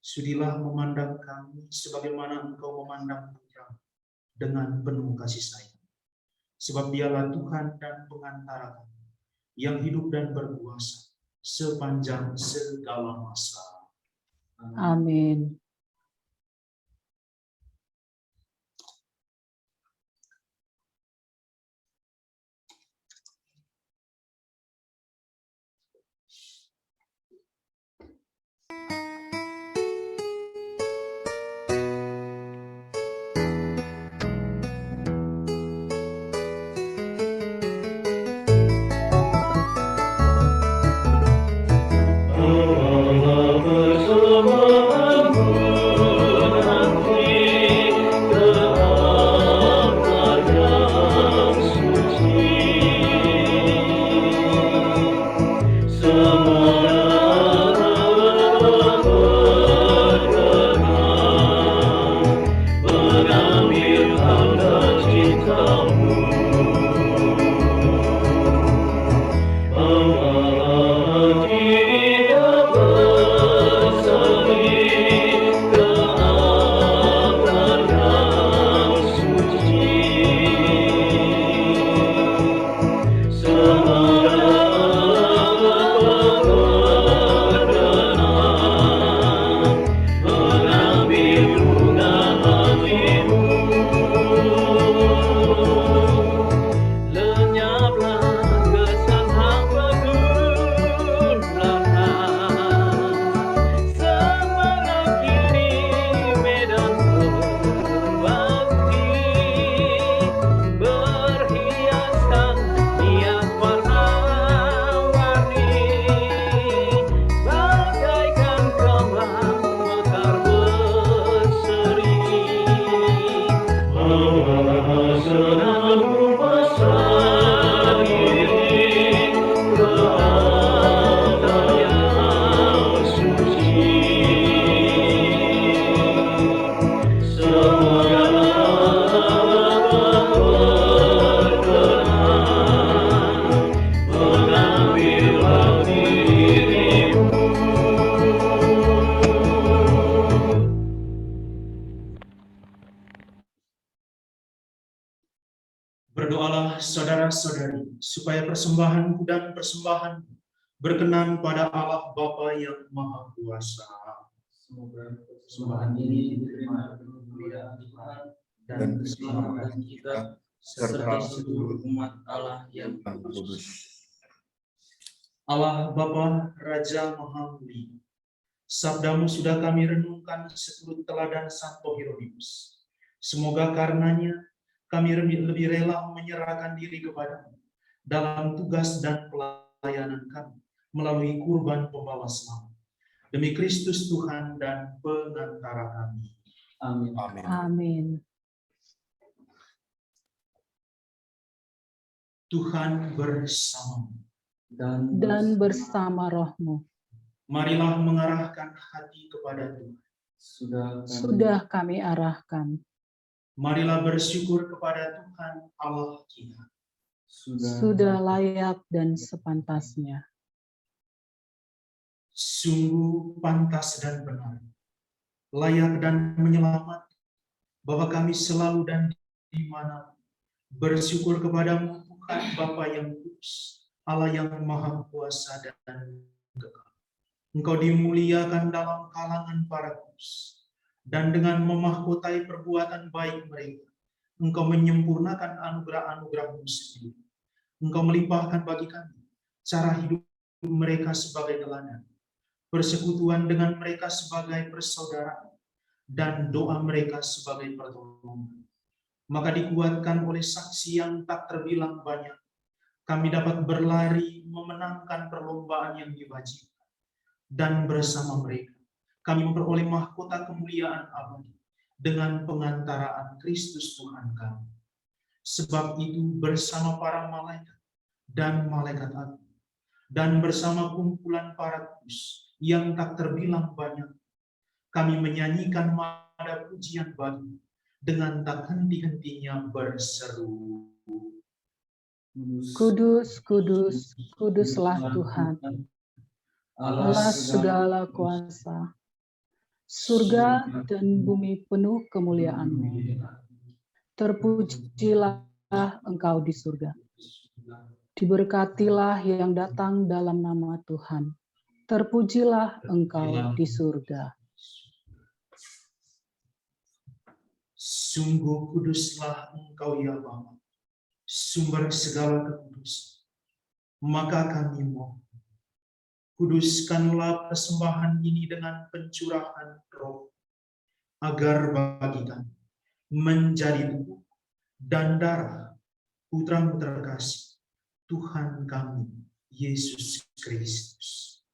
sudilah memandang kami sebagaimana Engkau memandang Putra dengan penuh kasih sayang. Sebab Dialah Tuhan dan pengantara kami, yang hidup dan berkuasa sepanjang segala masa. Amin. Berdoalah saudara-saudari, supaya persembahanku dan persembahan berkenan pada Allah Bapa yang Maha Kuasa. Semoga persembahan ini diterima dengan kemuliaan Tuhan dan keselamatan kita, serta seluruh umat Allah yang kudus. Allah Bapa, Raja Maha Mulia, sabdamu sudah kami renungkan seturut teladan Santo Hieronymus. Semoga karenanya kami lebih rela menyerahkan diri kepadamu dalam tugas dan pelayanan kami melalui kurban pembawa selamat. Demi Kristus Tuhan dan pengantara kami. Amin. Amin. Amin. Tuhan bersamamu. Dan bersama rohmu. Marilah mengarahkan hati kepada Tuhan. Sudah kami arahkan. Marilah bersyukur kepada Tuhan Allah kita. Sudah layak dan sepantasnya. Sungguh pantas dan benar layak dan menyelamat, Bapa kami selalu dan di mana bersyukur kepadamu Tuhan Bapa yang kudus, Allah yang maha kuasa dan kekal. Engkau dimuliakan dalam kalangan para kudus, dan dengan memahkotai perbuatan baik mereka, Engkau menyempurnakan anugerah-anugerah-Mu sendiri. Engkau melimpahkan bagi kami cara hidup mereka sebagai teladan, persekutuan dengan mereka sebagai persaudaraan, dan doa mereka sebagai pertolongan. Maka dikuatkan oleh saksi yang tak terbilang banyak, kami dapat berlari memenangkan perlombaan yang diwajibkan, dan bersama mereka kami memperoleh mahkota kemuliaan abadi dengan pengantaraan Kristus Tuhan kami. Sebab itu bersama para malaikat dan malaikat agung, dan bersama kumpulan para kudus yang tak terbilang banyak, kami menyanyikan nada pujian bagi dengan tak henti-hentinya berseru. Kudus, kudus, kuduslah Tuhan, Allah segala kuasa. Surga dan bumi penuh kemuliaan-Mu. Terpujilah Engkau di surga. Diberkatilah yang datang dalam nama Tuhan. Terpujilah Engkau di surga. Sungguh kuduslah Engkau ya Bapa, sumber segala kekudusan. Maka kami mohon, kuduskanlah persembahan ini dengan pencurahan Roh, agar bagi kami menjadi tubuh dan darah Putra-Mu terkasih, Tuhan kami, Yesus Kristus.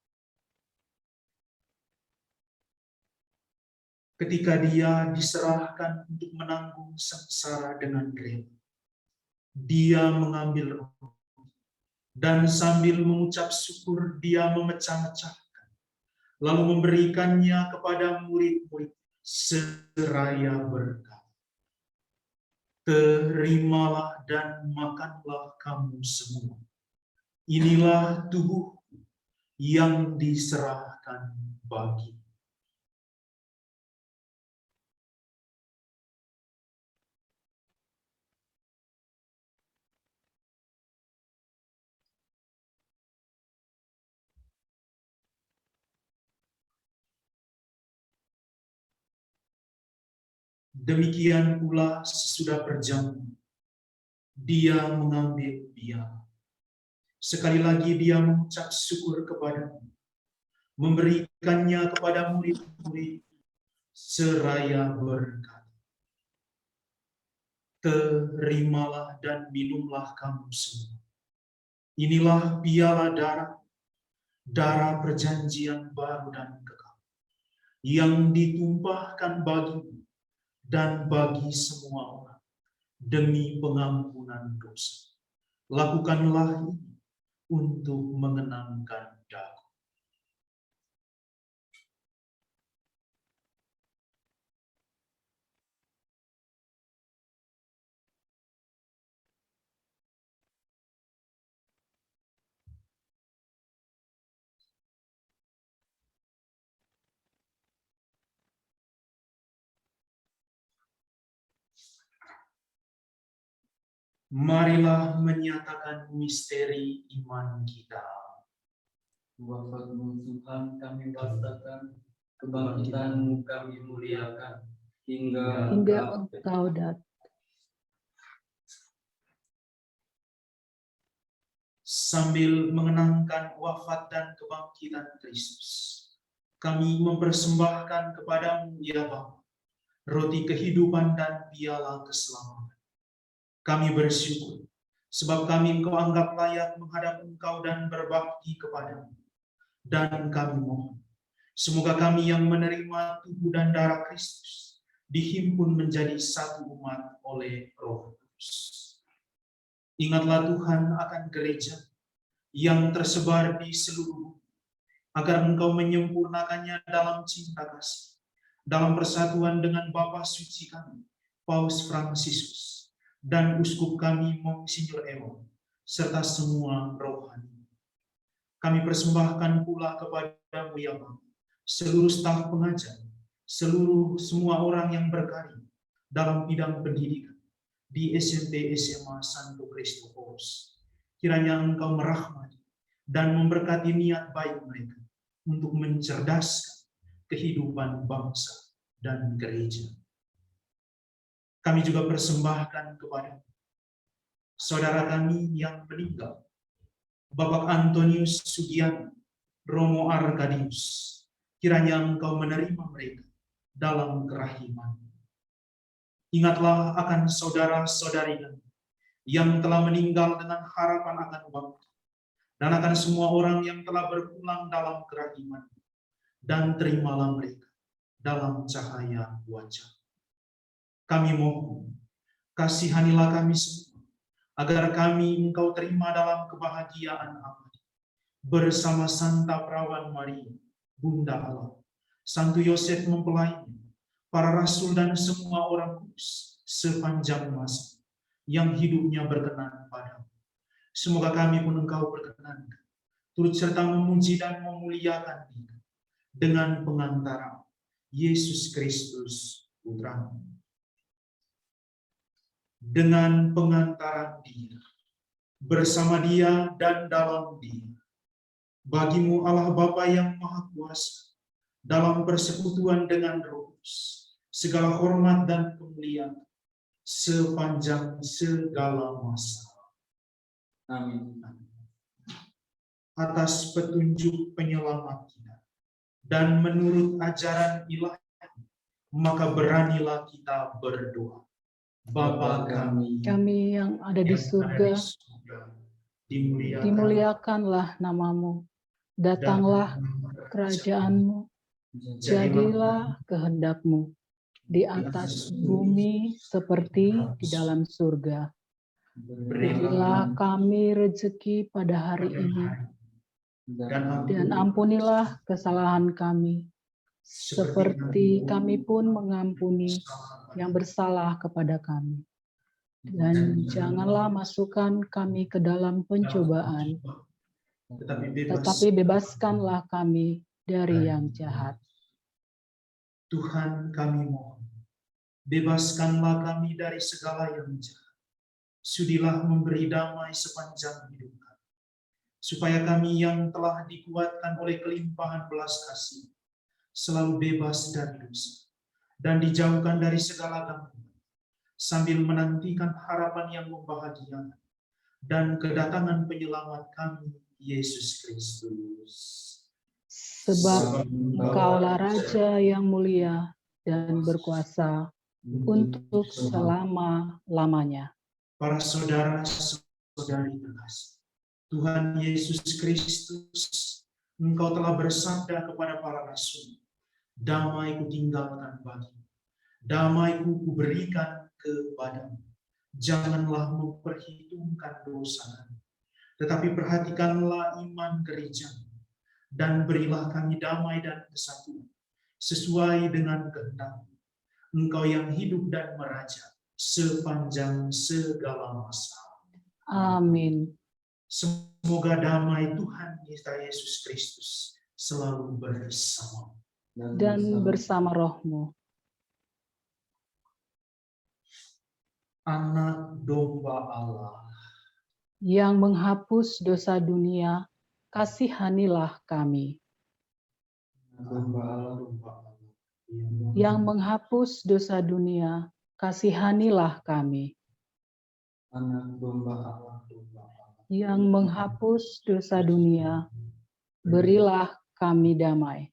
Ketika Dia diserahkan untuk menanggung sengsara dengan rela, Dia mengambil roti, dan sambil mengucap syukur Dia memecah-mecahkan, lalu memberikannya kepada murid-murid seraya berkata, "Terimalah dan makanlah kamu semua. Inilah tubuhku yang diserahkan bagi." Demikian pula sesudah perjamuan, Dia mengambil piala. Sekali lagi Dia mengucap syukur kepada-Mu, memberikannya kepada murid-murid seraya berkata, "Terimalah dan minumlah kamu semua. Inilah piala darah perjanjian baru dan kekal, yang ditumpahkan bagimu dan bagi semua orang demi pengampunan dosa. Lakukanlah ini untuk mengenangkan aku." Marilah menyatakan misteri iman kita. Wafat-Mu Tuhan kami rasakan, kebangkitan-Mu kami muliakan, hingga Engkau datang. Sambil mengenangkan wafat dan kebangkitan Kristus, kami mempersembahkan kepada-Mu ya Bapa, roti kehidupan dan piala keselamatan. Kami bersyukur, sebab kami Engkau anggap layak menghadap Engkau dan berbakti kepada-Mu. Dan kami mohon, semoga kami yang menerima tubuh dan darah Kristus dihimpun menjadi satu umat oleh Roh Kudus. Ingatlah Tuhan akan gereja yang tersebar di seluruh bumi, agar Engkau menyempurnakannya dalam cinta kasih, dalam persatuan dengan Bapa Suci kami, Paus Fransiskus, dan Uskup kami Monsinyur Ewon, serta semua rohani. Kami persembahkan pula kepada-Mu ya Bapa, seluruh staf pengajar, semua orang yang berkarya dalam bidang pendidikan di SMP SMA Santo Kristoforus. Kiranya Engkau merahmati dan memberkati niat baik mereka untuk mencerdaskan kehidupan bangsa dan gereja. Kami juga persembahkan kepada saudara kami yang meninggal, Bapak Antonius Sugian Romo Arkadius. Kiranya Engkau menerima mereka dalam kerahiman. Ingatlah akan saudara-saudari kami yang telah meninggal dengan harapan akan waktu, dan akan semua orang yang telah berpulang dalam kerahiman, dan terimalah mereka dalam cahaya wajah. Kami mohon, kasihanilah kami semua, agar kami Engkau terima dalam kebahagiaan abadi, bersama Santa Perawan Maria, Bunda Allah, Santo Yosef mempelainya, para rasul dan semua orang kudus sepanjang masa yang hidupnya berkenan padamu. Semoga kami pun Engkau berkenankan, turut serta memuji dan memuliakan Dia dengan pengantara Yesus Kristus Putra-Mu. Dengan pengantaran Dia, bersama Dia dan dalam Dia, bagimu Allah Bapa yang Maha Kuasa, dalam persekutuan dengan Roh Kudus, segala hormat dan kemuliaan sepanjang segala masa. Amin. Atas petunjuk penyelamat kita dan menurut ajaran ilahi, maka beranilah kita berdoa. Bapa kami yang ada di surga, dimuliakanlah namamu. Datanglah kerajaanmu, jadilah kehendakmu di atas bumi seperti di dalam surga. Berilah kami rezeki pada hari ini, dan ampunilah kesalahan kami, seperti kami pun mengampuni yang bersalah kepada kami. Dan janganlah masukkan kami ke dalam pencobaan, tetapi bebaskanlah kami dari yang jahat. Tuhan kami mohon, bebaskanlah kami dari segala yang jahat. Sudilah memberi damai sepanjang hidup kami, supaya kami yang telah dikuatkan oleh kelimpahan belas kasih selalu bebas dari dosa dan dijauhkan dari segala gangguan, sambil menantikan harapan yang membahagiakan dan kedatangan penyelamat kami, Yesus Kristus. Sebab Engkaulah Raja yang mulia dan berkuasa untuk selama-lamanya. Para saudara-saudari terkasih, Tuhan Yesus Kristus, Engkau telah bersabda kepada para rasul, damai ku tinggalkan bagimu, damai ku berikan kepadamu. Janganlah memperhitungkan dosa, tetapi perhatikanlah iman gerejamu, dan berilah kami damai dan kesatuan, sesuai dengan kehendak-Mu. Engkau yang hidup dan meraja sepanjang segala masa. Amin. Semoga damai Tuhan kita Yesus Kristus selalu bersama dan bersama rohmu. Anak domba Allah yang menghapus dosa dunia, kasihanilah kami. Yang menghapus dosa dunia, kasihanilah kami. Anak domba Allah, yang menghapus dosa dunia, berilah kami damai.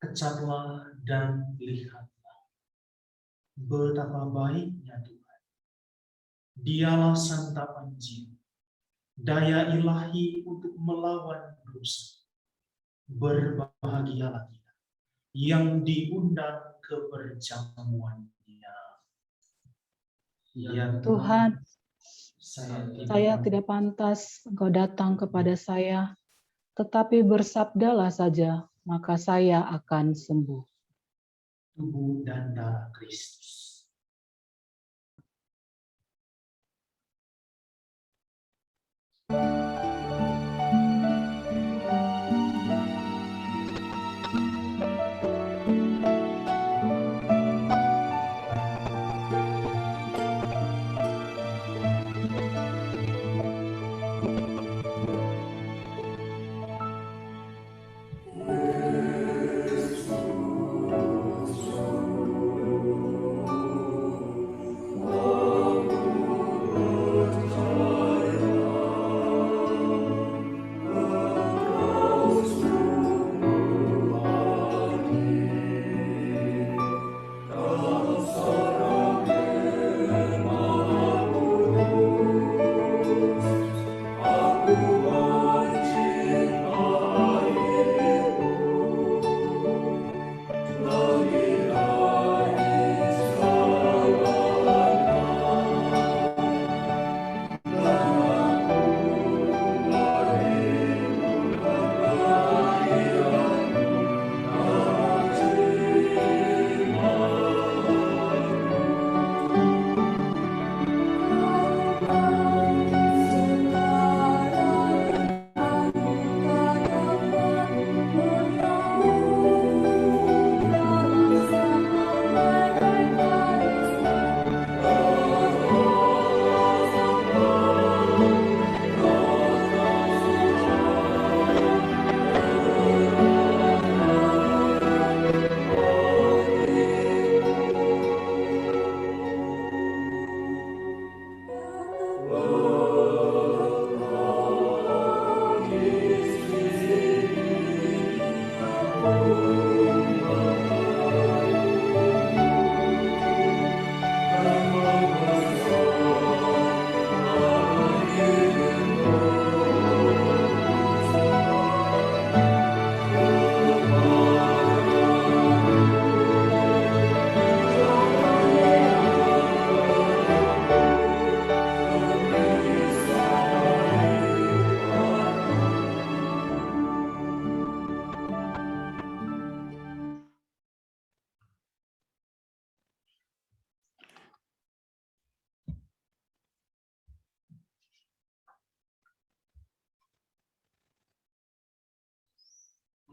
Kecaplah dan lihatlah betapa baiknya Tuhan. Dialah santapan jiwa, daya ilahi untuk melawan dosa. Berbahagialah kita yang diundang ke perjamuan-Nya. Ya Tuhan, saya tidak pantas Engkau datang kepada saya, tetapi bersabdalah saja, maka saya akan sembuh. Tubuh dan darah Kristus.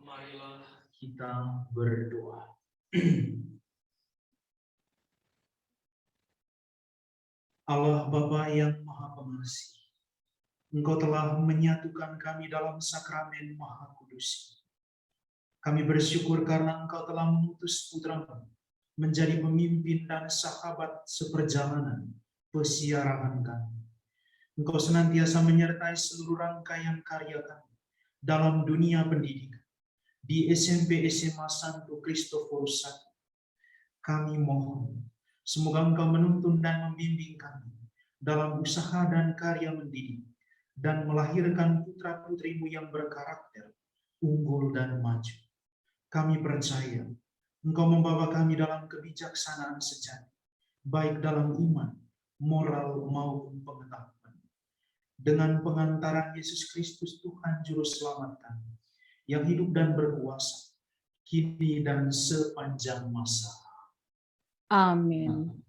Marilah kita berdoa. Allah Bapa yang Maha Pengasih, Engkau telah menyatukan kami dalam sakramen Maha Kudus. Kami bersyukur karena Engkau telah mengutus Putra-Mu menjadi pemimpin dan sahabat seperjalanan pesiaran kami. Engkau senantiasa menyertai seluruh rangkaian karya kami dalam dunia pendidikan di SMP SMA Santo Kristoforus I. Kami mohon, semoga Engkau menuntun dan membimbing kami dalam usaha dan karya mendidik dan melahirkan putra-putrimu yang berkarakter unggul dan maju. Kami percaya Engkau membawa kami dalam kebijaksanaan sejati, baik dalam iman, moral maupun pengetahuan. Dengan pengantaran Yesus Kristus Tuhan Juru Selamat kami, yang hidup dan berkuasa, kini dan sepanjang masa. Amin.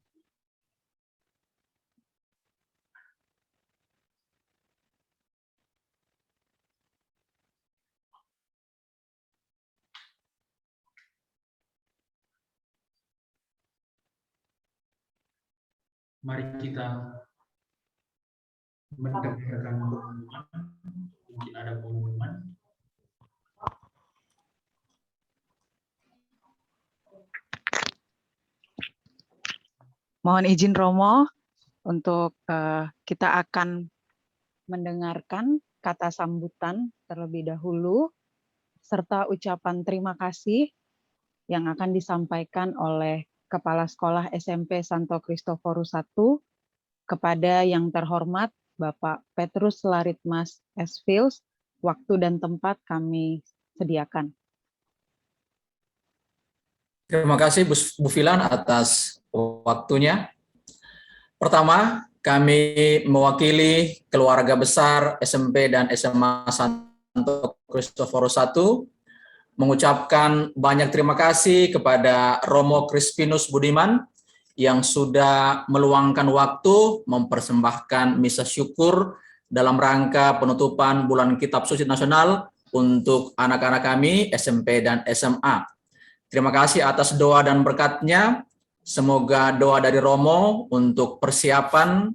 Mari kita mendengarkan pengumuman. Mungkin ada pengumuman. Mohon izin Romo untuk kita akan mendengarkan kata sambutan terlebih dahulu serta ucapan terima kasih yang akan disampaikan oleh Kepala Sekolah SMP Santo Kristoforus I kepada yang terhormat Bapak Petrus Laritmas S. Fils. Waktu dan tempat kami sediakan. Terima kasih Bu Filan atas waktunya. Pertama, kami mewakili keluarga besar SMP dan SMA Santo Santo Kristoforus I mengucapkan banyak terima kasih kepada Romo Crispinus Budiman yang sudah meluangkan waktu mempersembahkan misa syukur dalam rangka penutupan Bulan Kitab Suci Nasional untuk anak-anak kami SMP dan SMA. Terima kasih atas doa dan berkatnya. Semoga doa dari Romo untuk persiapan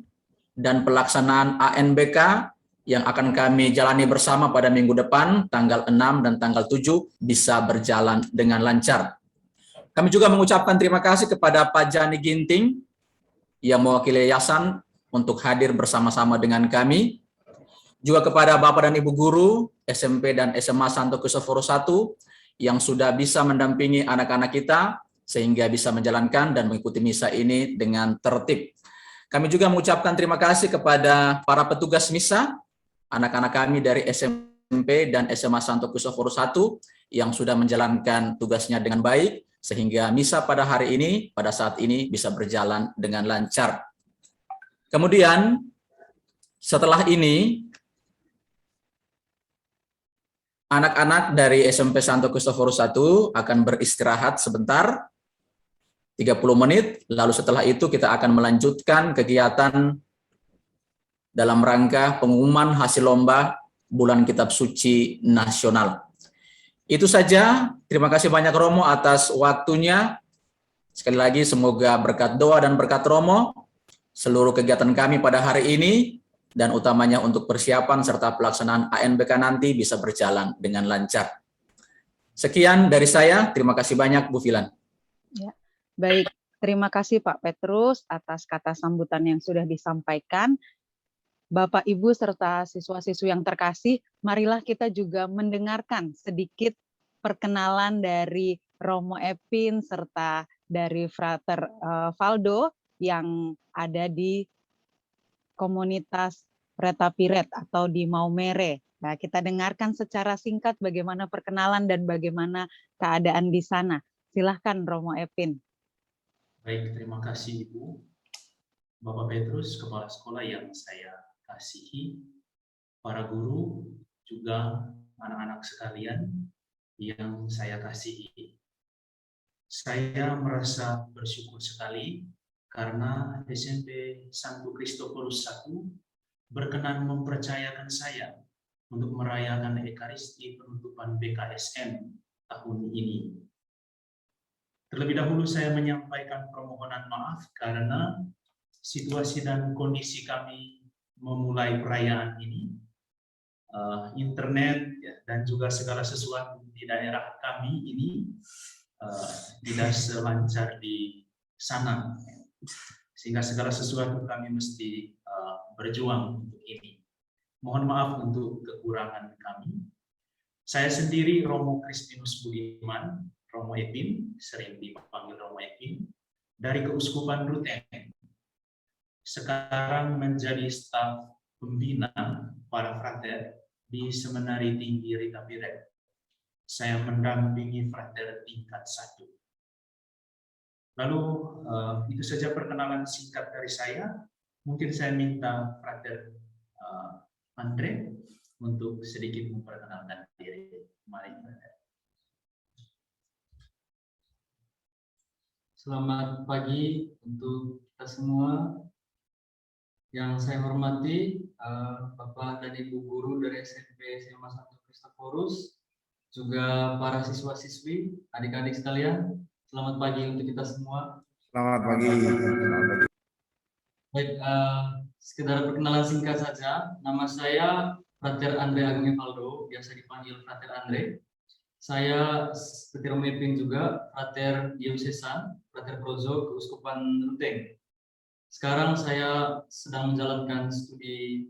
dan pelaksanaan ANBK yang akan kami jalani bersama pada minggu depan, tanggal 6 dan tanggal 7, bisa berjalan dengan lancar. Kami juga mengucapkan terima kasih kepada Pak Jani Ginting yang mewakili yayasan untuk hadir bersama-sama dengan kami. Juga kepada Bapak dan Ibu Guru SMP dan SMA Santo Kristoforus I yang sudah bisa mendampingi anak-anak kita sehingga bisa menjalankan dan mengikuti misa ini dengan tertib. Kami juga mengucapkan terima kasih kepada para petugas misa, anak-anak kami dari SMP dan SMA Santo Kristoforus I yang sudah menjalankan tugasnya dengan baik, sehingga misa pada hari ini, pada saat ini bisa berjalan dengan lancar. Kemudian, setelah ini, anak-anak dari SMP Santo Kristoforus I akan beristirahat sebentar, 30 menit, lalu setelah itu kita akan melanjutkan kegiatan dalam rangka pengumuman hasil lomba Bulan Kitab Suci Nasional. Itu saja, terima kasih banyak Romo atas waktunya. Sekali lagi semoga berkat doa dan berkat Romo, seluruh kegiatan kami pada hari ini, dan utamanya untuk persiapan serta pelaksanaan ANBK nanti bisa berjalan dengan lancar. Sekian dari saya, terima kasih banyak Bu Filan. Ya, baik, terima kasih Pak Petrus atas kata sambutan yang sudah disampaikan. Bapak, Ibu, serta siswa-siswi yang terkasih, marilah kita juga mendengarkan sedikit perkenalan dari Romo Epin serta dari Frater Valdo yang ada di komunitas Retapiret atau di Maumere. Nah, kita dengarkan secara singkat bagaimana perkenalan dan bagaimana keadaan di sana. Silahkan Romo Epin. Baik, terima kasih Ibu. Bapak Petrus, Kepala Sekolah yang saya kasihi, para guru, juga anak-anak sekalian yang saya kasihi. Saya merasa bersyukur sekali karena SMP Santo Kristoforus I berkenan mempercayakan saya untuk merayakan Ekaristi penutupan BKSN tahun ini. Terlebih dahulu saya menyampaikan permohonan maaf karena situasi dan kondisi kami memulai perayaan ini, internet dan juga segala sesuatu di daerah kami ini tidak selancar di sana, sehingga segala sesuatu kami mesti berjuang untuk ini. Mohon maaf untuk kekurangan kami. Saya sendiri Romo Crispinus Budiman, Romo Epin, sering dipanggil Romo Epin, dari Keuskupan Ruteng. Sekarang menjadi staf pembina para frater di Seminari Tinggi Retapiret. Saya mendampingi frater tingkat 1. Lalu itu saja perkenalan singkat dari saya. Mungkin saya minta frater Andre untuk sedikit memperkenalkan diri. Mari, frater. Selamat pagi untuk kita semua. Yang saya hormati Bapak dan Ibu Guru dari SMP SMA Santo Kristoforus, juga para siswa-siswi, adik-adik sekalian, selamat pagi untuk kita semua. Selamat pagi. Baik, sekedar perkenalan singkat saja. Nama saya Frater Andre Agung Evaldo, biasa dipanggil Frater Andre. Saya seperti Romo Epin juga, Frater Diocesan, Frater Prozo, Keuskupan Ruteng. Sekarang saya sedang menjalankan studi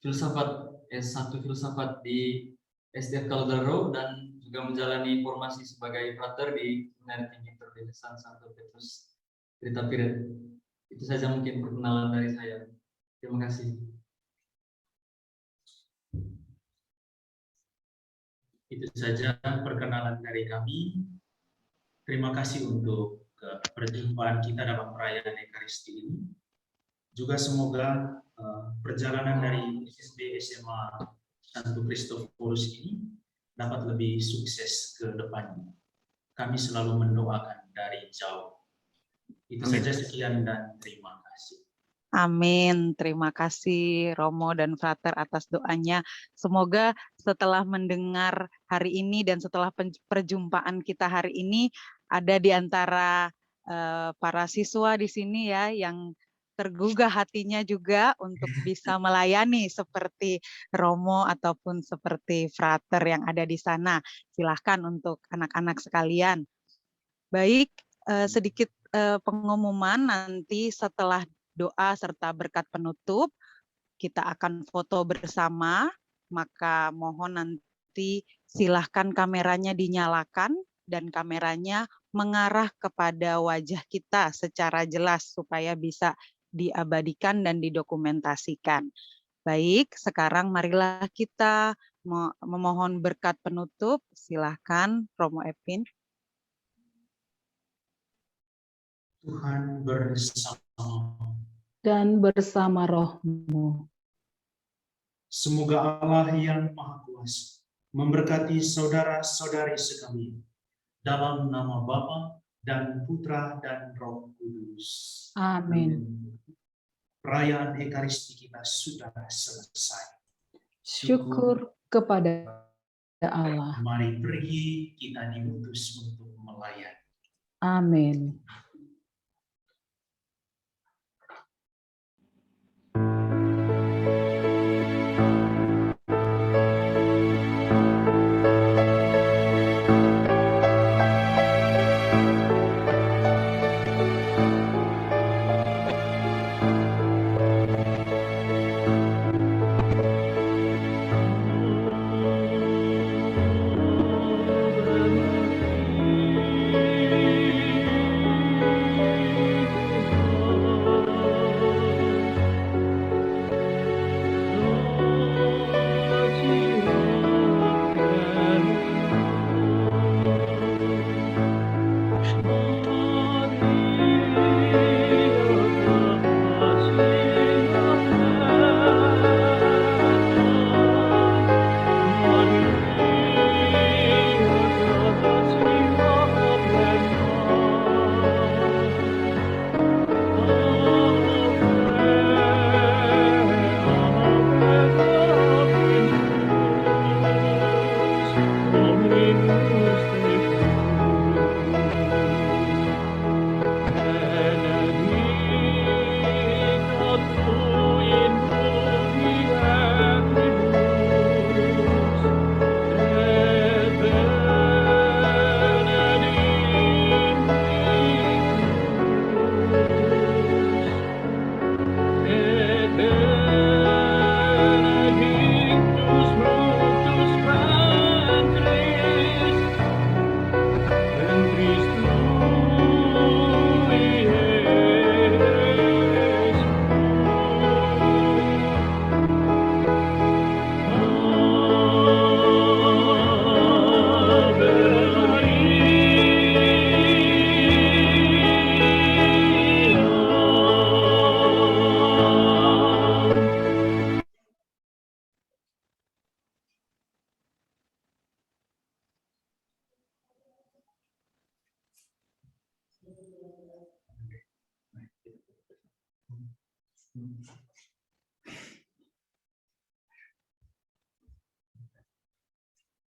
filsafat S1 filsafat di SDF Kaldero dan juga menjalani formasi sebagai frater di Seminari Tinggi Perdesaan Santo Petrus Retapiret. Itu saja mungkin perkenalan dari saya. Terima kasih. Itu saja perkenalan dari kami. Terima kasih untuk perjumpaan kita dalam perayaan Ekaristi ini. Juga semoga perjalanan dari SD SMA Santo Kristoforus ini dapat lebih sukses ke depannya. Kami selalu mendoakan dari jauh. Itu Amin. saja, sekian dan terima kasih. Amin. Terima kasih Romo dan Frater atas doanya. Semoga setelah mendengar hari ini dan setelah perjumpaan kita hari ini, ada di antara para siswa di sini ya yang tergugah hatinya juga untuk bisa melayani seperti Romo ataupun seperti Frater yang ada di sana. Silahkan untuk anak-anak sekalian. Baik, sedikit pengumuman nanti setelah doa serta berkat penutup, kita akan foto bersama, maka mohon nanti silahkan kameranya dinyalakan dan kameranya mengarah kepada wajah kita secara jelas supaya bisa diabadikan dan didokumentasikan. Baik, sekarang marilah kita memohon berkat penutup. Silahkan, Romo Epin. Tuhan bersama dan bersama rohmu. Semoga Allah yang Maha Kuasa memberkati saudara-saudari sekalian dalam nama Bapa dan Putra dan Roh Kudus. Amin. Perayaan Ekaristi kita sudah selesai. Syukur kepada Allah. Mari pergi, kita diutus untuk melayani. Amin.